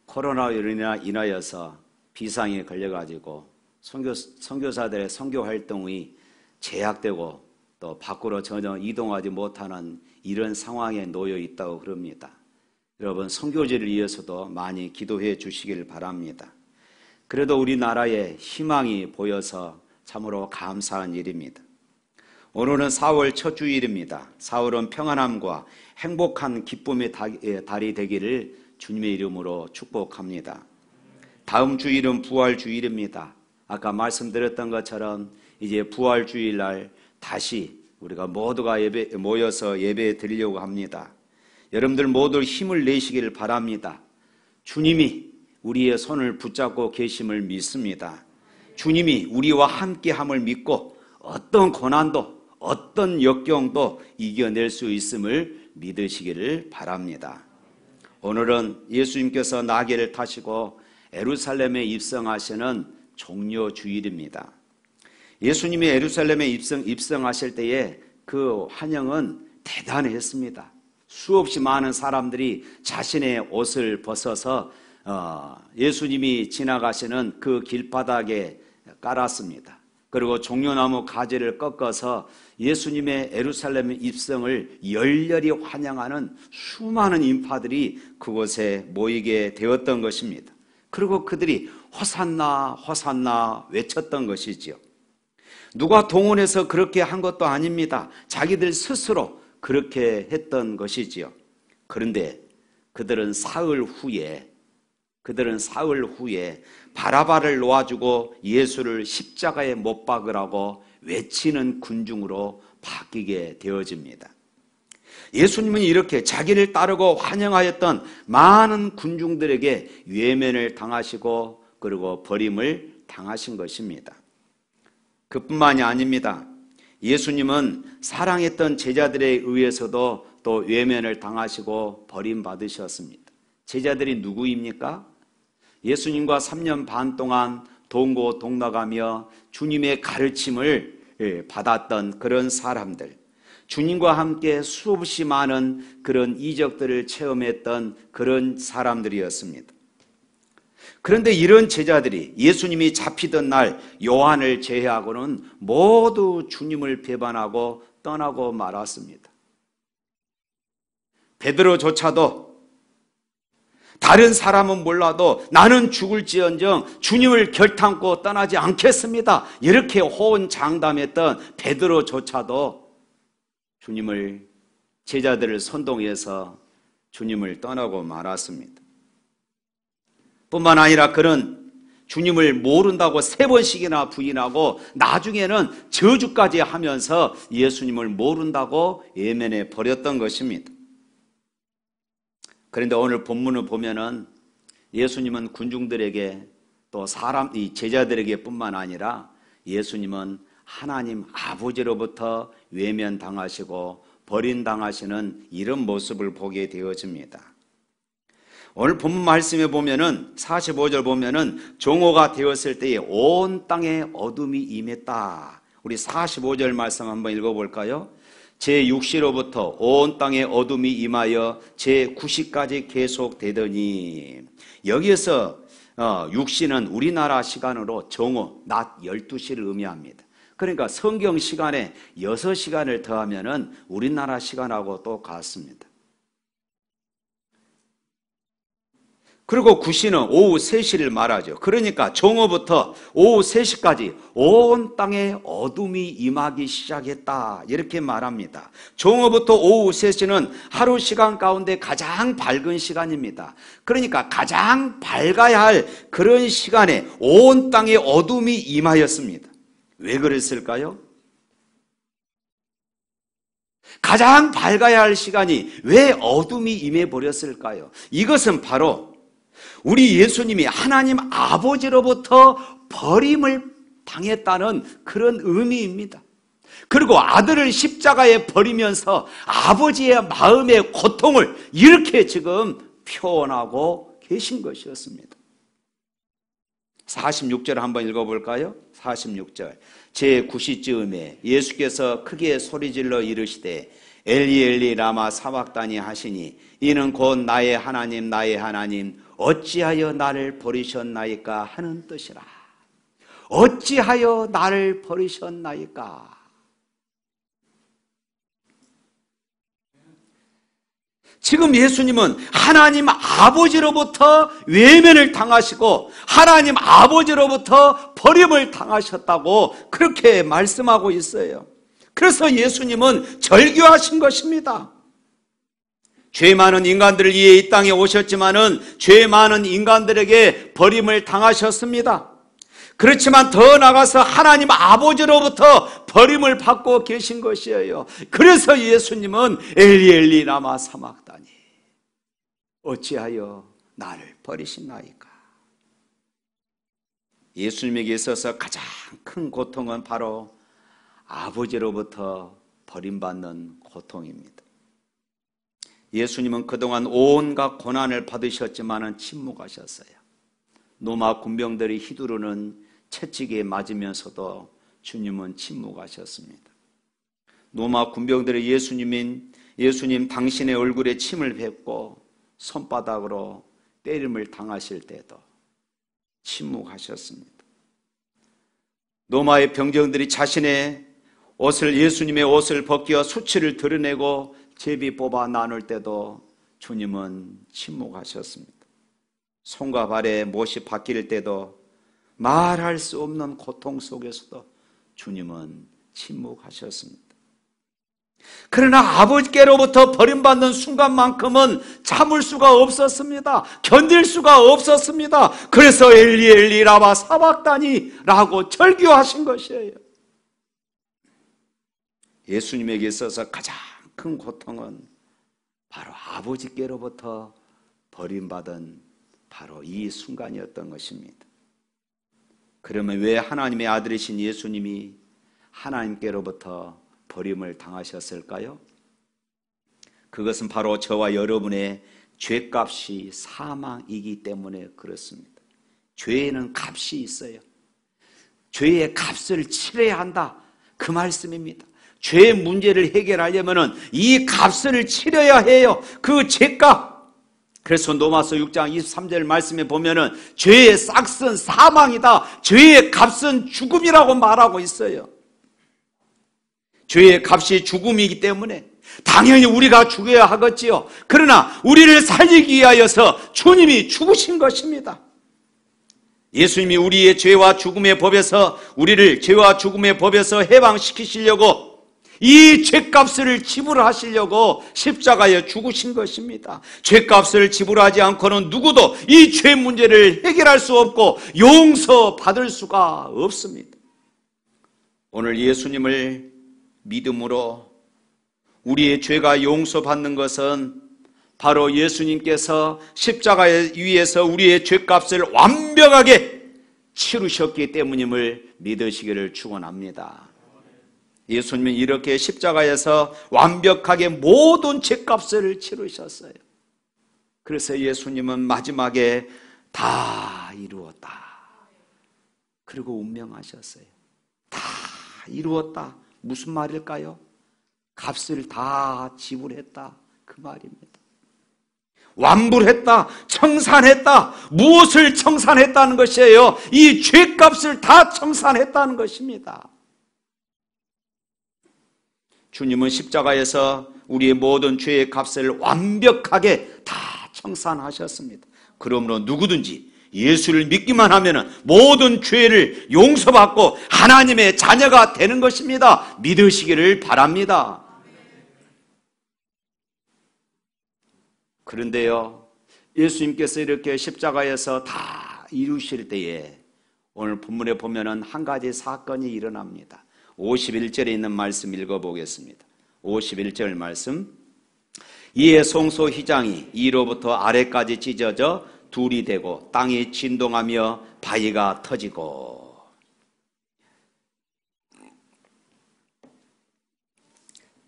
코로나로 인하여서 비상에 걸려가지고 선교사들의 선교 활동이 제약되고 또 밖으로 전혀 이동하지 못하는 이런 상황에 놓여 있다고 그럽니다. 여러분 선교지를 위해서도 많이 기도해 주시길 바랍니다. 그래도 우리나라에 희망이 보여서 참으로 감사한 일입니다. 오늘은 4월 첫 주일입니다. 4월은 평안함과 행복한 기쁨의 달이 되기를 주님의 이름으로 축복합니다. 다음 주일은 부활 주일입니다. 아까 말씀드렸던 것처럼 이제 부활 주일날 다시 우리가 모두가 모여서 예배 드리려고 합니다. 여러분들 모두 힘을 내시길 바랍니다. 주님이 우리의 손을 붙잡고 계심을 믿습니다. 주님이 우리와 함께함을 믿고 어떤 고난도 어떤 역경도 이겨낼 수 있음을 믿으시기를 바랍니다. 오늘은 예수님께서 나귀를 타시고 예루살렘에 입성하시는 종려 주일입니다. 예수님이 예루살렘에 입성하실 때에 그 환영은 대단했습니다. 수없이 많은 사람들이 자신의 옷을 벗어서 예수님이 지나가시는 그 길바닥에 깔았습니다. 그리고 종려나무 가지를 꺾어서 예수님의 예루살렘 입성을 열렬히 환영하는 수많은 인파들이 그곳에 모이게 되었던 것입니다. 그리고 그들이 호산나 호산나 외쳤던 것이지요. 누가 동원해서 그렇게 한 것도 아닙니다. 자기들 스스로 그렇게 했던 것이지요. 그런데 그들은 사흘 후에 바라바를 놓아주고 예수를 십자가에 못 박으라고 외치는 군중으로 바뀌게 되어집니다. 예수님은 이렇게 자기를 따르고 환영하였던 많은 군중들에게 외면을 당하시고 그리고 버림을 당하신 것입니다. 그뿐만이 아닙니다. 예수님은 사랑했던 제자들에 의해서도 또 외면을 당하시고 버림받으셨습니다. 제자들이 누구입니까? 예수님과 3년 반 동안 동고동락하며 주님의 가르침을 받았던 그런 사람들, 주님과 함께 수없이 많은 그런 이적들을 체험했던 그런 사람들이었습니다. 그런데 이런 제자들이 예수님이 잡히던 날 요한을 제외하고는 모두 주님을 배반하고 떠나고 말았습니다. 베드로조차도 다른 사람은 몰라도 나는 죽을지언정 주님을 결탄코 떠나지 않겠습니다. 이렇게 호언장담했던 베드로조차도 주님을, 제자들을 선동해서 주님을 떠나고 말았습니다. 뿐만 아니라 그는 주님을 모른다고 3번씩이나 부인하고 나중에는 저주까지 하면서 예수님을 모른다고 외면해 버렸던 것입니다. 그런데 오늘 본문을 보면은 예수님은 군중들에게 또 이 제자들에게 뿐만 아니라 예수님은 하나님 아버지로부터 외면당하시고 버림당하시는 이런 모습을 보게 되어집니다. 오늘 본문 말씀에 보면은 45절 보면은 종호가 되었을 때에 온 땅에 어둠이 임했다. 우리 45절 말씀 한번 읽어볼까요? 제6시로부터 온 땅에 어둠이 임하여 제9시까지 계속되더니, 여기에서 6시는 우리나라 시간으로 정오, 낮 12시를 의미합니다. 그러니까 성경 시간에 6시간을 더하면은 우리나라 시간하고 똑같습니다. 그리고 9시는 오후 3시를 말하죠. 그러니까 정오부터 오후 3시까지 온 땅에 어둠이 임하기 시작했다, 이렇게 말합니다. 정오부터 오후 3시는 하루 시간 가운데 가장 밝은 시간입니다. 그러니까 가장 밝아야 할 그런 시간에 온 땅에 어둠이 임하였습니다. 왜 그랬을까요? 가장 밝아야 할 시간이 왜 어둠이 임해버렸을까요? 이것은 바로 우리 예수님이 하나님 아버지로부터 버림을 당했다는 그런 의미입니다. 그리고 아들을 십자가에 버리면서 아버지의 마음의 고통을 이렇게 지금 표현하고 계신 것이었습니다. 46절 한번 읽어볼까요? 46절. 제9시쯤에 예수께서 크게 소리질러 이르시되 엘리 엘리 라마 사박다니 하시니 이는 곧 나의 하나님 나의 하나님 어찌하여 나를 버리셨나이까 하는 뜻이라. 어찌하여 나를 버리셨나이까. 지금 예수님은 하나님 아버지로부터 외면을 당하시고 하나님 아버지로부터 버림을 당하셨다고 그렇게 말씀하고 있어요. 그래서 예수님은 절규하신 것입니다. 죄 많은 인간들을 위해 이 땅에 오셨지만은 죄 많은 인간들에게 버림을 당하셨습니다. 그렇지만 더 나아가서 하나님 아버지로부터 버림을 받고 계신 것이에요. 그래서 예수님은 엘리 엘리 라마 사막다니, 어찌하여 나를 버리시나이까? 예수님에게 있어서 가장 큰 고통은 바로 아버지로부터 버림받는 고통입니다. 예수님은 그동안 온갖 고난을 받으셨지만 침묵하셨어요. 로마 군병들이 휘두르는 채찍에 맞으면서도 주님은 침묵하셨습니다. 로마 군병들이 예수님 당신의 얼굴에 침을 뱉고 손바닥으로 때림을 당하실 때도 침묵하셨습니다. 로마의 병정들이 자신의 옷을, 예수님의 옷을 벗겨 수치를 드러내고 제비 뽑아 나눌 때도 주님은 침묵하셨습니다. 손과 발에 못이 박힐 때도 말할 수 없는 고통 속에서도 주님은 침묵하셨습니다. 그러나 아버지께로부터 버림받는 순간만큼은 참을 수가 없었습니다. 견딜 수가 없었습니다. 그래서 엘리 엘리 라마 사박다니 라고 절규하신 것이에요. 예수님에게 있어서 가장 큰 고통은 바로 아버지께로부터 버림받은 바로 이 순간이었던 것입니다. 그러면 왜 하나님의 아들이신 예수님이 하나님께로부터 버림을 당하셨을까요? 그것은 바로 저와 여러분의 죄값이 사망이기 때문에 그렇습니다. 죄에는 값이 있어요. 죄의 값을 치러야 한다, 그 말씀입니다. 죄의 문제를 해결하려면 이 값을 치러야 해요. 그 죄값. 그래서 로마서 6장 23절 말씀에 보면은 죄의 싹은 사망이다, 죄의 값은 죽음이라고 말하고 있어요. 죄의 값이 죽음이기 때문에 당연히 우리가 죽어야 하겠지요. 그러나 우리를 살리기 위하여서 주님이 죽으신 것입니다. 예수님이 우리의 죄와 죽음의 법에서, 우리를 죄와 죽음의 법에서 해방시키시려고 이 죄값을 지불하시려고 십자가에 죽으신 것입니다. 죄값을 지불하지 않고는 누구도 이 죄 문제를 해결할 수 없고 용서받을 수가 없습니다. 오늘 예수님을 믿음으로 우리의 죄가 용서받는 것은 바로 예수님께서 십자가 위에서 우리의 죄값을 완벽하게 치르셨기 때문임을 믿으시기를 축원합니다. 예수님은 이렇게 십자가에서 완벽하게 모든 죄값을 치르셨어요. 그래서 예수님은 마지막에 다 이루었다, 그리고 운명하셨어요. 다 이루었다, 무슨 말일까요? 값을 다 지불했다, 그 말입니다. 완불했다, 청산했다. 무엇을 청산했다는 것이에요? 이 죄값을 다 청산했다는 것입니다. 주님은 십자가에서 우리의 모든 죄의 값을 완벽하게 다 청산하셨습니다. 그러므로 누구든지 예수를 믿기만 하면 모든 죄를 용서받고 하나님의 자녀가 되는 것입니다. 믿으시기를 바랍니다. 그런데요, 예수님께서 이렇게 십자가에서 다 이루실 때에 오늘 본문에 보면은 한 가지 사건이 일어납니다. 51절에 있는 말씀 읽어보겠습니다. 51절 말씀. 이에 송소 휘장이 위로부터 아래까지 찢어져 둘이 되고 땅이 진동하며 바위가 터지고.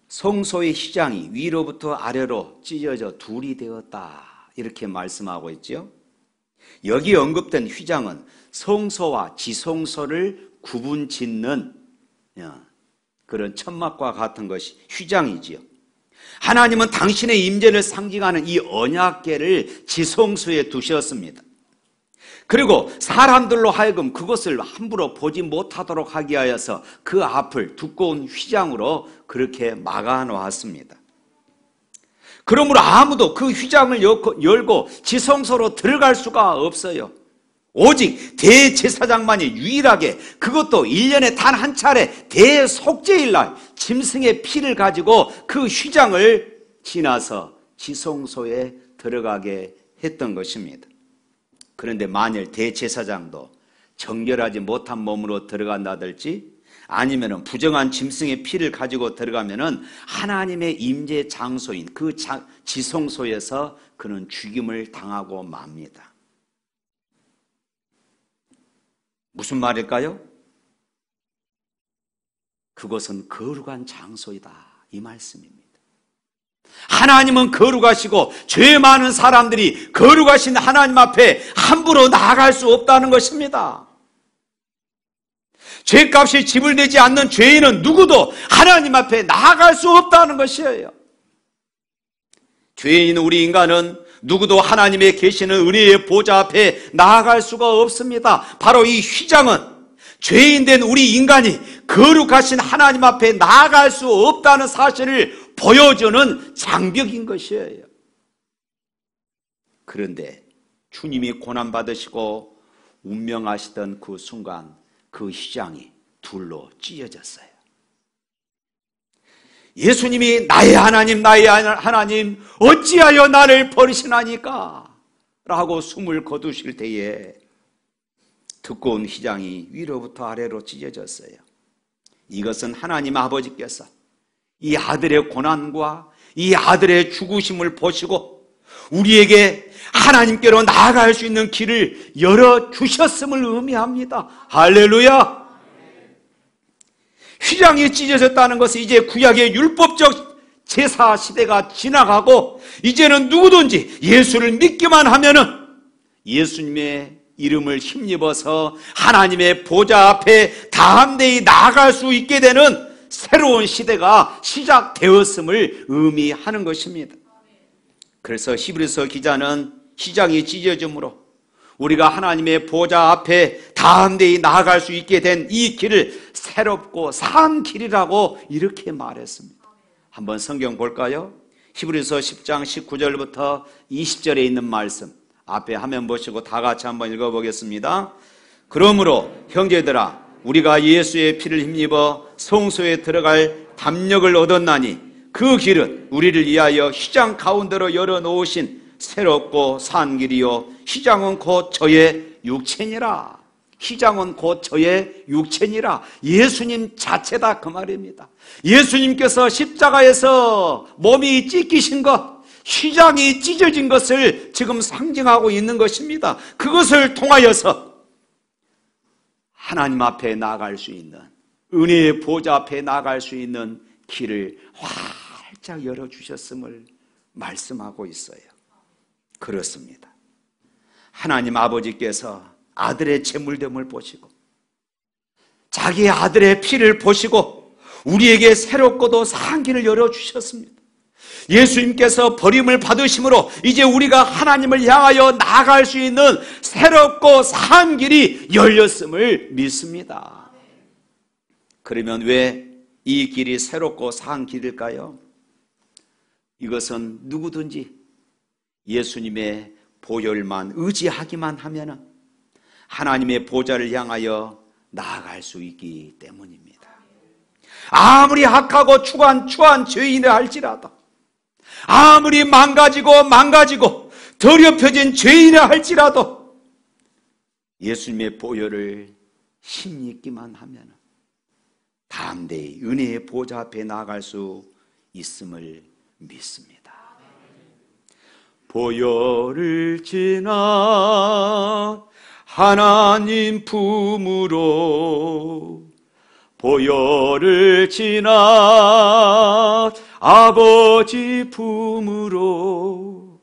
송소의 휘장이 위로부터 아래로 찢어져 둘이 되었다, 이렇게 말씀하고 있죠. 여기 언급된 휘장은 성소와 지성소를 구분 짓는 그런 천막과 같은 것이 휘장이지요. 하나님은 당신의 임재를 상징하는 이 언약궤를 지성소에 두셨습니다. 그리고 사람들로 하여금 그것을 함부로 보지 못하도록 하기 위하여서 그 앞을 두꺼운 휘장으로 그렇게 막아 놓았습니다. 그러므로 아무도 그 휘장을 열고 지성소로 들어갈 수가 없어요. 오직 대제사장만이 유일하게, 그것도 1년에 단 한 차례 대속죄일 날 짐승의 피를 가지고 그 휘장을 지나서 지성소에 들어가게 했던 것입니다. 그런데 만일 대제사장도 정결하지 못한 몸으로 들어간다든지 아니면 부정한 짐승의 피를 가지고 들어가면은 하나님의 임재 장소인 그 지성소에서 그는 죽임을 당하고 맙니다. 무슨 말일까요? 그것은 거룩한 장소이다, 이 말씀입니다. 하나님은 거룩하시고 죄 많은 사람들이 거룩하신 하나님 앞에 함부로 나아갈 수 없다는 것입니다. 죄값이 지불되지 않는 죄인은 누구도 하나님 앞에 나아갈 수 없다는 것이에요. 죄인 우리 인간은 누구도 하나님의 계시는 은혜의 보좌 앞에 나아갈 수가 없습니다. 바로 이 휘장은 죄인된 우리 인간이 거룩하신 하나님 앞에 나아갈 수 없다는 사실을 보여주는 장벽인 것이에요. 그런데 주님이 고난받으시고 운명하시던 그 순간 그 휘장이 둘로 찢어졌어요. 예수님이 나의 하나님 나의 하나님 어찌하여 나를 버리시나니까 라고 숨을 거두실 때에 두꺼운 휘장이 위로부터 아래로 찢어졌어요. 이것은 하나님 아버지께서 이 아들의 고난과 이 아들의 죽으심을 보시고 우리에게 하나님께로 나아갈 수 있는 길을 열어주셨음을 의미합니다. 할렐루야! 휘장이 찢어졌다는 것은 이제 구약의 율법적 제사 시대가 지나가고 이제는 누구든지 예수를 믿기만 하면은 예수님의 이름을 힘입어서 하나님의 보좌 앞에 담대히 나아갈 수 있게 되는 새로운 시대가 시작되었음을 의미하는 것입니다. 그래서 히브리서 기자는 휘장이 찢어짐으로 우리가 하나님의 보좌 앞에 담대히 나아갈 수 있게 된 이 길을 새롭고 산 길이라고 이렇게 말했습니다. 한번 성경 볼까요? 히브리서 10장 19절부터 20절에 있는 말씀 앞에 화면 보시고 다 같이 한번 읽어보겠습니다. 그러므로 형제들아 우리가 예수의 피를 힘입어 성소에 들어갈 담력을 얻었나니 그 길은 우리를 위하여 휘장 가운데로 열어놓으신 새롭고 산 길이요 휘장은 곧 저의 육체니라. 휘장은 곧 저의 육체니라. 예수님 자체다 그 말입니다. 예수님께서 십자가에서 몸이 찢기신 것, 휘장이 찢어진 것을 지금 상징하고 있는 것입니다. 그것을 통하여서 하나님 앞에 나아갈 수 있는, 은혜의 보좌 앞에 나아갈 수 있는 길을 활짝 열어주셨음을 말씀하고 있어요. 그렇습니다. 하나님 아버지께서 아들의 제물됨을 보시고 자기 아들의 피를 보시고 우리에게 새롭고도 산 길을 열어주셨습니다. 예수님께서 버림을 받으심으로 이제 우리가 하나님을 향하여 나아갈 수 있는 새롭고 산 길이 열렸음을 믿습니다. 그러면 왜 이 길이 새롭고 산 길일까요? 이것은 누구든지 예수님의 보혈만 의지하기만 하면 하나님의 보좌를 향하여 나아갈 수 있기 때문입니다. 아무리 악하고 추한 죄인을 할지라도 아무리 망가지고 더럽혀진 죄인을 할지라도 예수님의 보혈을 힘입기만 하면 담대히 은혜의 보좌 앞에 나아갈 수 있음을 믿습니다. 보혈을 지나 하나님 품으로 보혈을 지나 아버지 품으로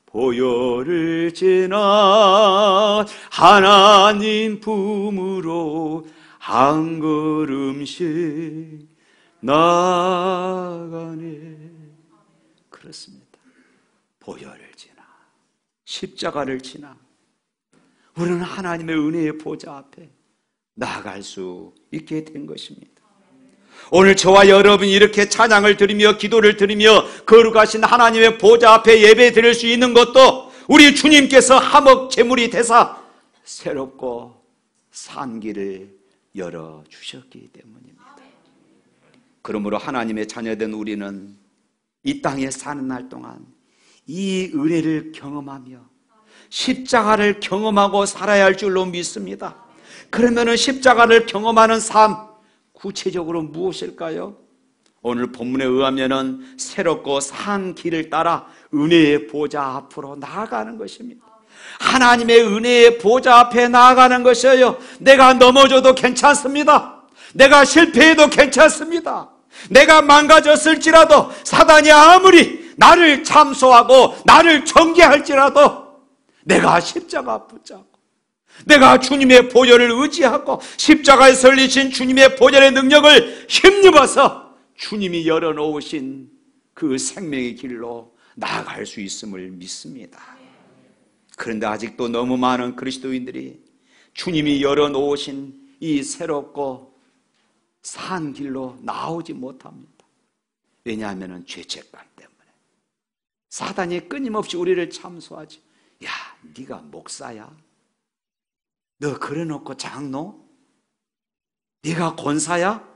보혈을 지나 하나님 품으로 한 걸음씩 나가네. 그렇습니다. 보혈을 지나 십자가를 지나 우리는 하나님의 은혜의 보좌 앞에 나아갈 수 있게 된 것입니다. 오늘 저와 여러분이 이렇게 찬양을 드리며 기도를 드리며 거룩하신 하나님의 보좌 앞에 예배 드릴 수 있는 것도 우리 주님께서 화목 제물이 되사 새롭고 산 길을 열어주셨기 때문입니다. 그러므로 하나님의 자녀된 우리는 이 땅에 사는 날 동안 이 은혜를 경험하며 십자가를 경험하고 살아야 할 줄로 믿습니다. 그러면 십자가를 경험하는 삶, 구체적으로 무엇일까요? 오늘 본문에 의하면은 새롭고 산 길을 따라 은혜의 보좌 앞으로 나아가는 것입니다. 하나님의 은혜의 보좌 앞에 나아가는 것이에요. 내가 넘어져도 괜찮습니다. 내가 실패해도 괜찮습니다. 내가 망가졌을지라도 사단이 아무리 나를 참소하고 나를 정죄할지라도 내가 십자가 붙잡고 내가 주님의 보혈을 의지하고 십자가에 설리신 주님의 보혈의 능력을 힘입어서 주님이 열어놓으신 그 생명의 길로 나아갈 수 있음을 믿습니다. 그런데 아직도 너무 많은 그리스도인들이 주님이 열어놓으신 이 새롭고 산 길로 나오지 못합니다. 왜냐하면 죄책감 때문에. 사단이 끊임없이 우리를 참소하지. 야, 네가 목사야? 너 그래놓고 장로? 네가 권사야?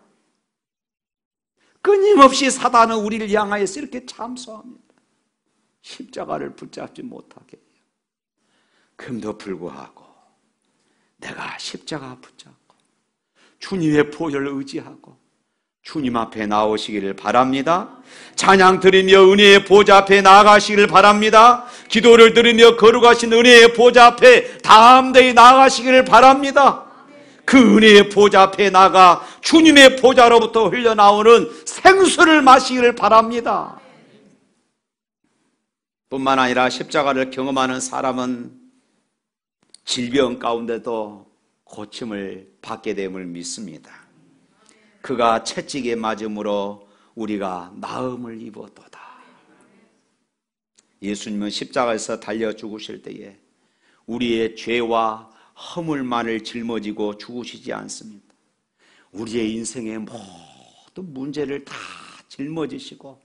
끊임없이 사단은 우리를 향하여서 이렇게 참소합니다. 십자가를 붙잡지 못하게 해요. 그럼에도 불구하고 내가 십자가 붙잡고 주님의 보혈을 의지하고 주님 앞에 나오시기를 바랍니다. 찬양 드리며 은혜의 보좌 앞에 나아가시기를 바랍니다. 기도를 들으며 거룩하신 은혜의 보좌 앞에 담대히 나아가시기를 바랍니다. 그 은혜의 보좌 앞에 나가 주님의 보좌로부터 흘러나오는 생수를 마시기를 바랍니다. 뿐만 아니라 십자가를 경험하는 사람은 질병 가운데도 고침을 받게 됨을 믿습니다. 그가 채찍에 맞음으로 우리가 나음을 입었도다. 예수님은 십자가에서 달려 죽으실 때에 우리의 죄와 허물만을 짊어지고 죽으시지 않습니다. 우리의 인생의 모든 문제를 다 짊어지시고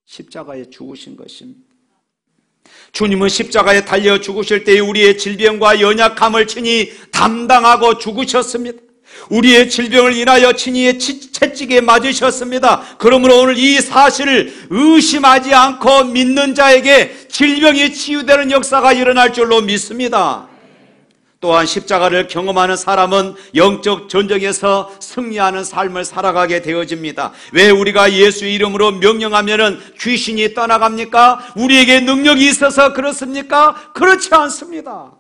십자가에 죽으신 것입니다. 주님은 십자가에 달려 죽으실 때에 우리의 질병과 연약함을 친히 담당하고 죽으셨습니다. 우리의 질병을 인하여 친히 채찍에 맞으셨습니다. 그러므로 오늘 이 사실을 의심하지 않고 믿는 자에게 질병이 치유되는 역사가 일어날 줄로 믿습니다. 또한 십자가를 경험하는 사람은 영적 전쟁에서 승리하는 삶을 살아가게 되어집니다. 왜 우리가 예수 이름으로 명령하면은 귀신이 떠나갑니까? 우리에게 능력이 있어서 그렇습니까? 그렇지 않습니다.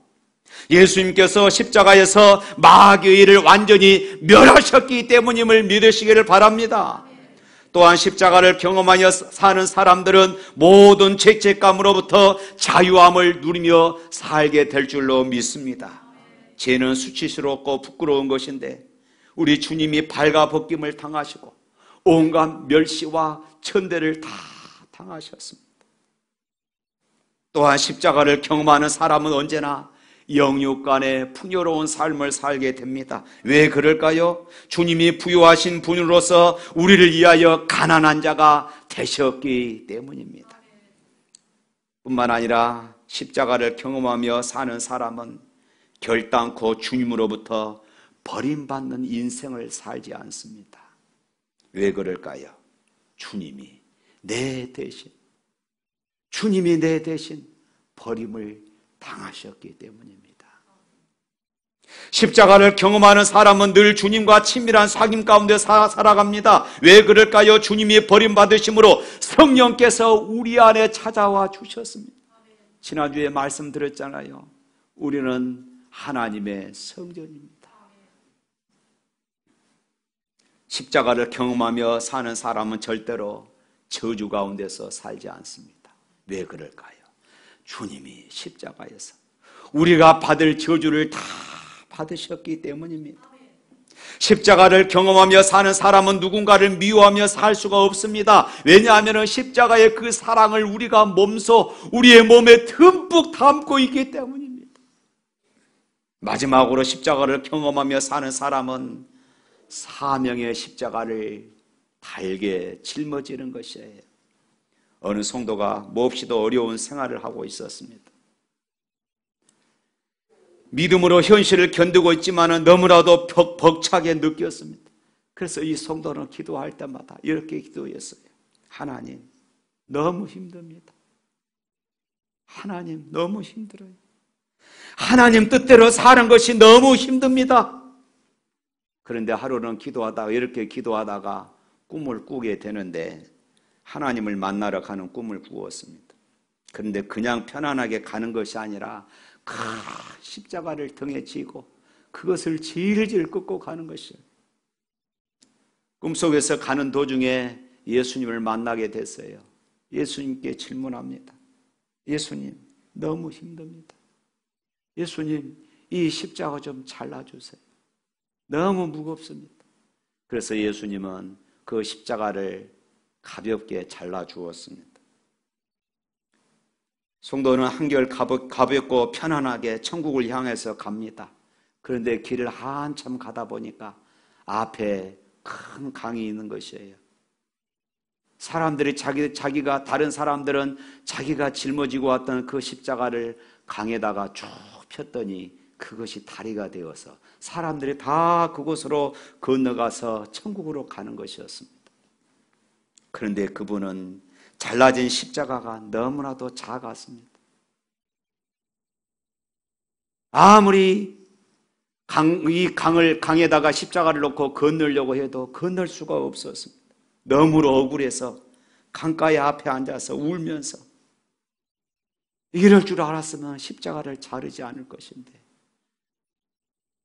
예수님께서 십자가에서 마귀의 일을 완전히 멸하셨기 때문임을 믿으시기를 바랍니다. 또한 십자가를 경험하여 사는 사람들은 모든 죄책감으로부터 자유함을 누리며 살게 될 줄로 믿습니다. 죄는 수치스럽고 부끄러운 것인데 우리 주님이 발가벗김을 당하시고 온갖 멸시와 천대를 다 당하셨습니다. 또한 십자가를 경험하는 사람은 언제나 영육 간의 풍요로운 삶을 살게 됩니다. 왜 그럴까요? 주님이 부유하신 분으로서 우리를 위하여 가난한 자가 되셨기 때문입니다. 뿐만 아니라 십자가를 경험하며 사는 사람은 결단코 주님으로부터 버림받는 인생을 살지 않습니다. 왜 그럴까요? 주님이 내 대신 버림을 당하셨기 때문입니다. 십자가를 경험하는 사람은 늘 주님과 친밀한 사귐 가운데 살아갑니다. 왜 그럴까요? 주님이 버림받으심으로 성령께서 우리 안에 찾아와 주셨습니다. 지난주에 말씀드렸잖아요. 우리는 하나님의 성전입니다. 십자가를 경험하며 사는 사람은 절대로 저주 가운데서 살지 않습니다. 왜 그럴까요? 주님이 십자가에서 우리가 받을 저주를 다 받으셨기 때문입니다. 십자가를 경험하며 사는 사람은 누군가를 미워하며 살 수가 없습니다. 왜냐하면 십자가의 그 사랑을 우리가 몸소 우리의 몸에 듬뿍 담고 있기 때문입니다. 마지막으로 십자가를 경험하며 사는 사람은 사명의 십자가를 달게 짊어지는 것이에요. 어느 성도가 몹시도 어려운 생활을 하고 있었습니다. 믿음으로 현실을 견디고 있지만 너무나도 벅차게 느꼈습니다. 그래서 이 성도는 기도할 때마다 이렇게 기도했어요. 하나님, 너무 힘듭니다. 하나님, 너무 힘들어요. 하나님 뜻대로 사는 것이 너무 힘듭니다. 그런데 하루는 이렇게 기도하다가 꿈을 꾸게 되는데 하나님을 만나러 가는 꿈을 꾸었습니다. 그런데 그냥 편안하게 가는 것이 아니라 큰 십자가를 등에 지고 그것을 질질 끄고 가는 것이에요. 꿈속에서 가는 도중에 예수님을 만나게 됐어요. 예수님께 질문합니다. 예수님, 너무 힘듭니다. 예수님, 이 십자가 좀 잘라주세요. 너무 무겁습니다. 그래서 예수님은 그 십자가를 가볍게 잘라주었습니다. 성도는 한결 가볍고 편안하게 천국을 향해서 갑니다. 그런데 길을 한참 가다 보니까 앞에 큰 강이 있는 것이에요. 사람들이 다른 사람들은 자기가 짊어지고 왔던 그 십자가를 강에다가 쭉 폈더니 그것이 다리가 되어서 사람들이 다 그곳으로 건너가서 천국으로 가는 것이었습니다. 그런데 그분은 잘라진 십자가가 너무나도 작았습니다. 아무리 강에다가 십자가를 놓고 건너려고 해도 건널 수가 없었습니다. 너무 억울해서 강가에 앞에 앉아서 울면서 이럴 줄 알았으면 십자가를 자르지 않을 것인데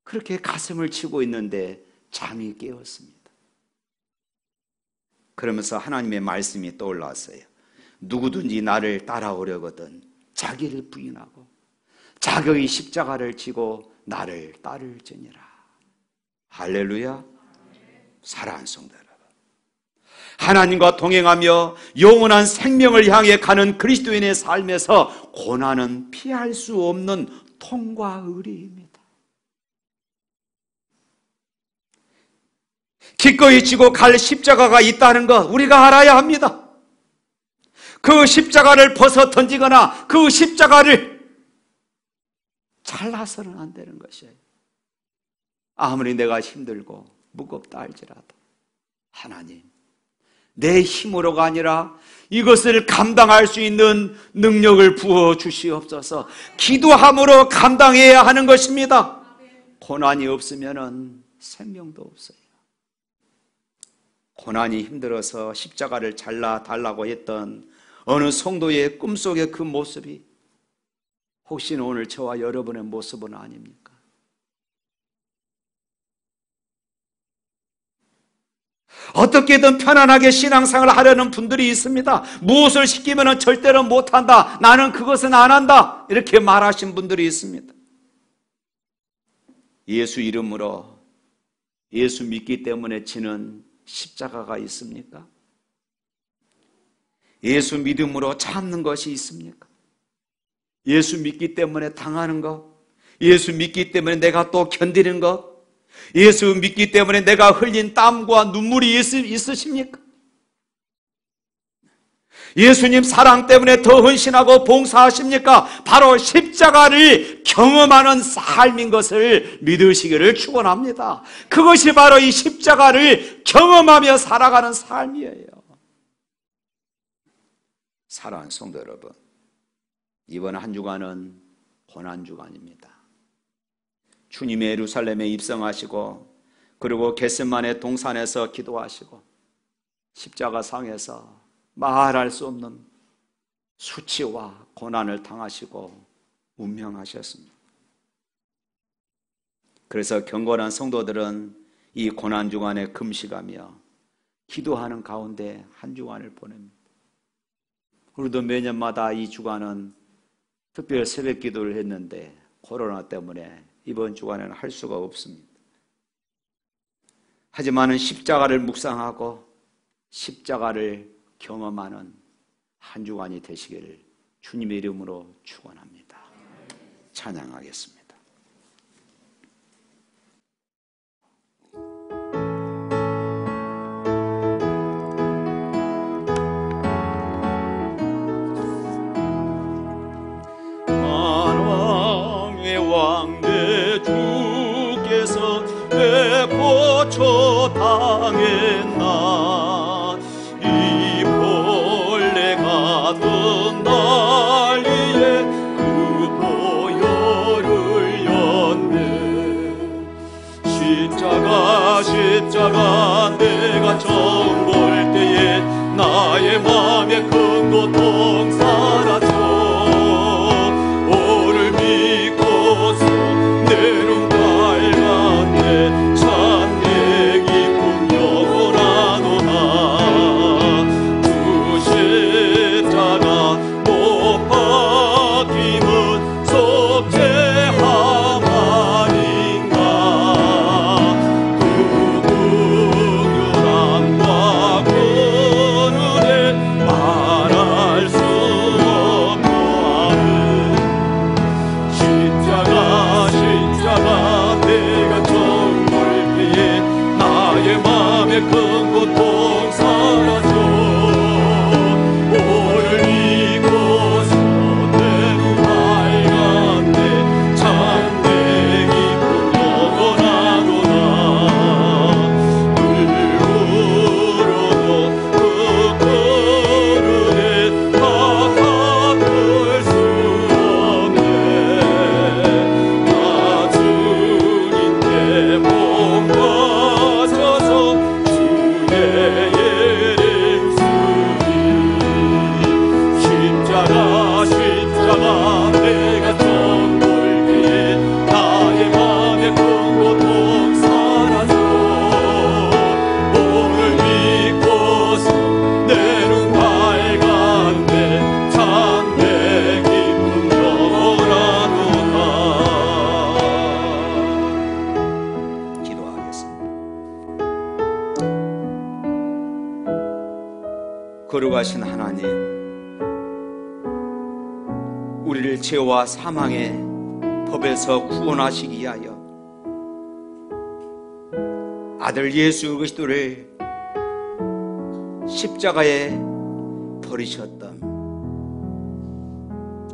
그렇게 가슴을 치고 있는데 잠이 깨었습니다. 그러면서 하나님의 말씀이 떠올랐어요. 누구든지 나를 따라오려거든 자기를 부인하고 자기의 십자가를 지고 나를 따를지니라. 할렐루야. 사랑하는 성도 여러분, 하나님과 동행하며 영원한 생명을 향해 가는 그리스도인의 삶에서 고난은 피할 수 없는 통과 의리입니다. 기꺼이 지고 갈 십자가가 있다는 것 우리가 알아야 합니다. 그 십자가를 벗어 던지거나 그 십자가를 잘라서는 안 되는 것이에요. 아무리 내가 힘들고 무겁다 할지라도 하나님, 내 힘으로가 아니라 이것을 감당할 수 있는 능력을 부어 주시옵소서. 기도함으로 감당해야 하는 것입니다. 고난이 없으면 생명도 없어요. 고난이 힘들어서 십자가를 잘라달라고 했던 어느 성도의 꿈속의 그 모습이 혹시 오늘 저와 여러분의 모습은 아닙니까? 어떻게든 편안하게 신앙생활을 하려는 분들이 있습니다. 무엇을 시키면 절대로 못한다, 나는 그것은 안 한다, 이렇게 말하신 분들이 있습니다. 예수 이름으로 예수 믿기 때문에 지는 십자가가 있습니까? 예수 믿음으로 참는 것이 있습니까? 예수 믿기 때문에 당하는 것, 예수 믿기 때문에 내가 또 견디는 것, 예수 믿기 때문에 내가 흘린 땀과 눈물이 있으십니까? 예수님 사랑 때문에 더 헌신하고 봉사하십니까? 바로 십자가를 경험하는 삶인 것을 믿으시기를 축원합니다. 그것이 바로 이 십자가를 경험하며 살아가는 삶이에요. 사랑하는 성도 여러분, 이번 한 주간은 고난 주간입니다. 주님이 예루살렘에 입성하시고 그리고 겟세마네 동산에서 기도하시고 십자가 상에서 말할 수 없는 수치와 고난을 당하시고 운명하셨습니다. 그래서 경건한 성도들은 이 고난 주간에 금식하며 기도하는 가운데 한 주간을 보냅니다. 우리도 매년마다 이 주간은 특별 새벽 기도를 했는데 코로나 때문에 이번 주간에는 할 수가 없습니다. 하지만 십자가를 묵상하고 십자가를 경험하는 한 주간이 되시기를 주님의 이름으로 축원합니다. 찬양하겠습니다. 만왕의 왕 내 주께서 왜 고쳐 당했나. 이 벌레 같은 난리에 그 보혈을 였네. 십자가 내가 처음 본 나의 맘에 큰 고통 사라져 오를 믿고서 내 눈 밝았네 참내 기쁨 영원하도다 주 십자가 못 박힘은 속죄함 아닌가 그 긍휼함과 그 은혜 말할 수 없노하는 십자가 내가 정말 피해 나의 맘에 큰 고통 사라져 오를 잊고서 내 눈 밝았네 참내 기쁨 영원하도다 늘 울어도 그 은혜 다 갚을 수 없네 나 주님께 못 빠져서 주의 예를 쓰니 십자가 내가 정돌기에 나의 맘에 큰 고통 사라져 오늘 믿고서 내 눈 밝았네 참내 기쁨 영원하도다 기도하겠습니다. 거룩하신 하나님, 우리를 죄와 사망의 법에서 구원하시기 위하여 아들 예수 그리스도를 십자가에 버리셨던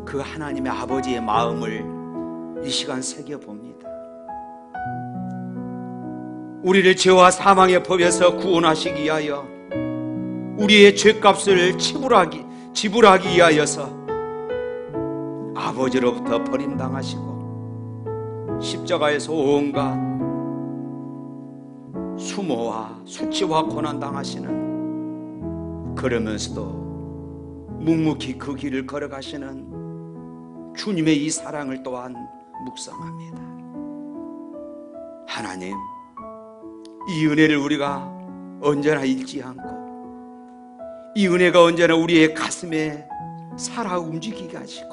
그 하나님의 아버지의 마음을 이 시간 새겨봅니다. 우리를 죄와 사망의 법에서 구원하시기 위하여 우리의 죄값을 지불하기 위하여서 아버지로부터 버림당하시고 십자가에서 온갖 수모와 수치와 고난당하시는, 그러면서도 묵묵히 그 길을 걸어가시는 주님의 이 사랑을 또한 묵상합니다. 하나님, 이 은혜를 우리가 언제나 잊지 않고 이 은혜가 언제나 우리의 가슴에 살아 움직이게 하시고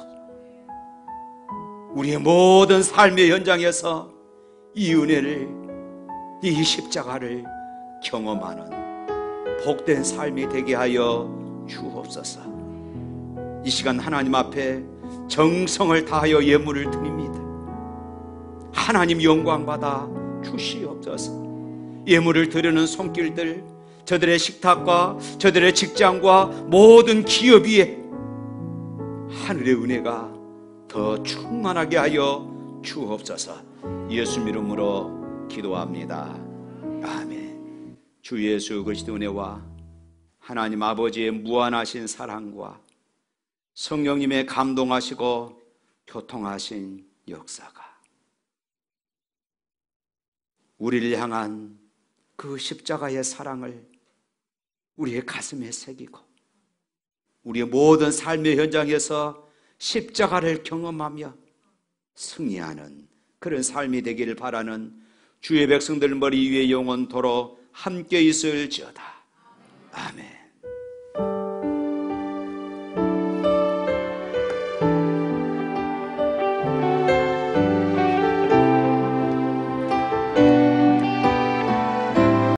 우리의 모든 삶의 현장에서 이 은혜를, 이 십자가를 경험하는 복된 삶이 되게 하여 주옵소서. 이 시간 하나님 앞에 정성을 다하여 예물을 드립니다. 하나님 영광 받아 주시옵소서. 예물을 드리는 손길들, 저들의 식탁과 저들의 직장과 모든 기업 위에 하늘의 은혜가 더 충만하게 하여 주옵소서. 예수 이름으로 기도합니다. 아멘. 주 예수 그리스도 은혜와 하나님 아버지의 무한하신 사랑과 성령님의 감동하시고 교통하신 역사가 우리를 향한 그 십자가의 사랑을 우리의 가슴에 새기고 우리의 모든 삶의 현장에서 십자가를 경험하며 승리하는 그런 삶이 되기를 바라는 주의 백성들 머리 위에 영원토록 함께 있을지어다. 아멘.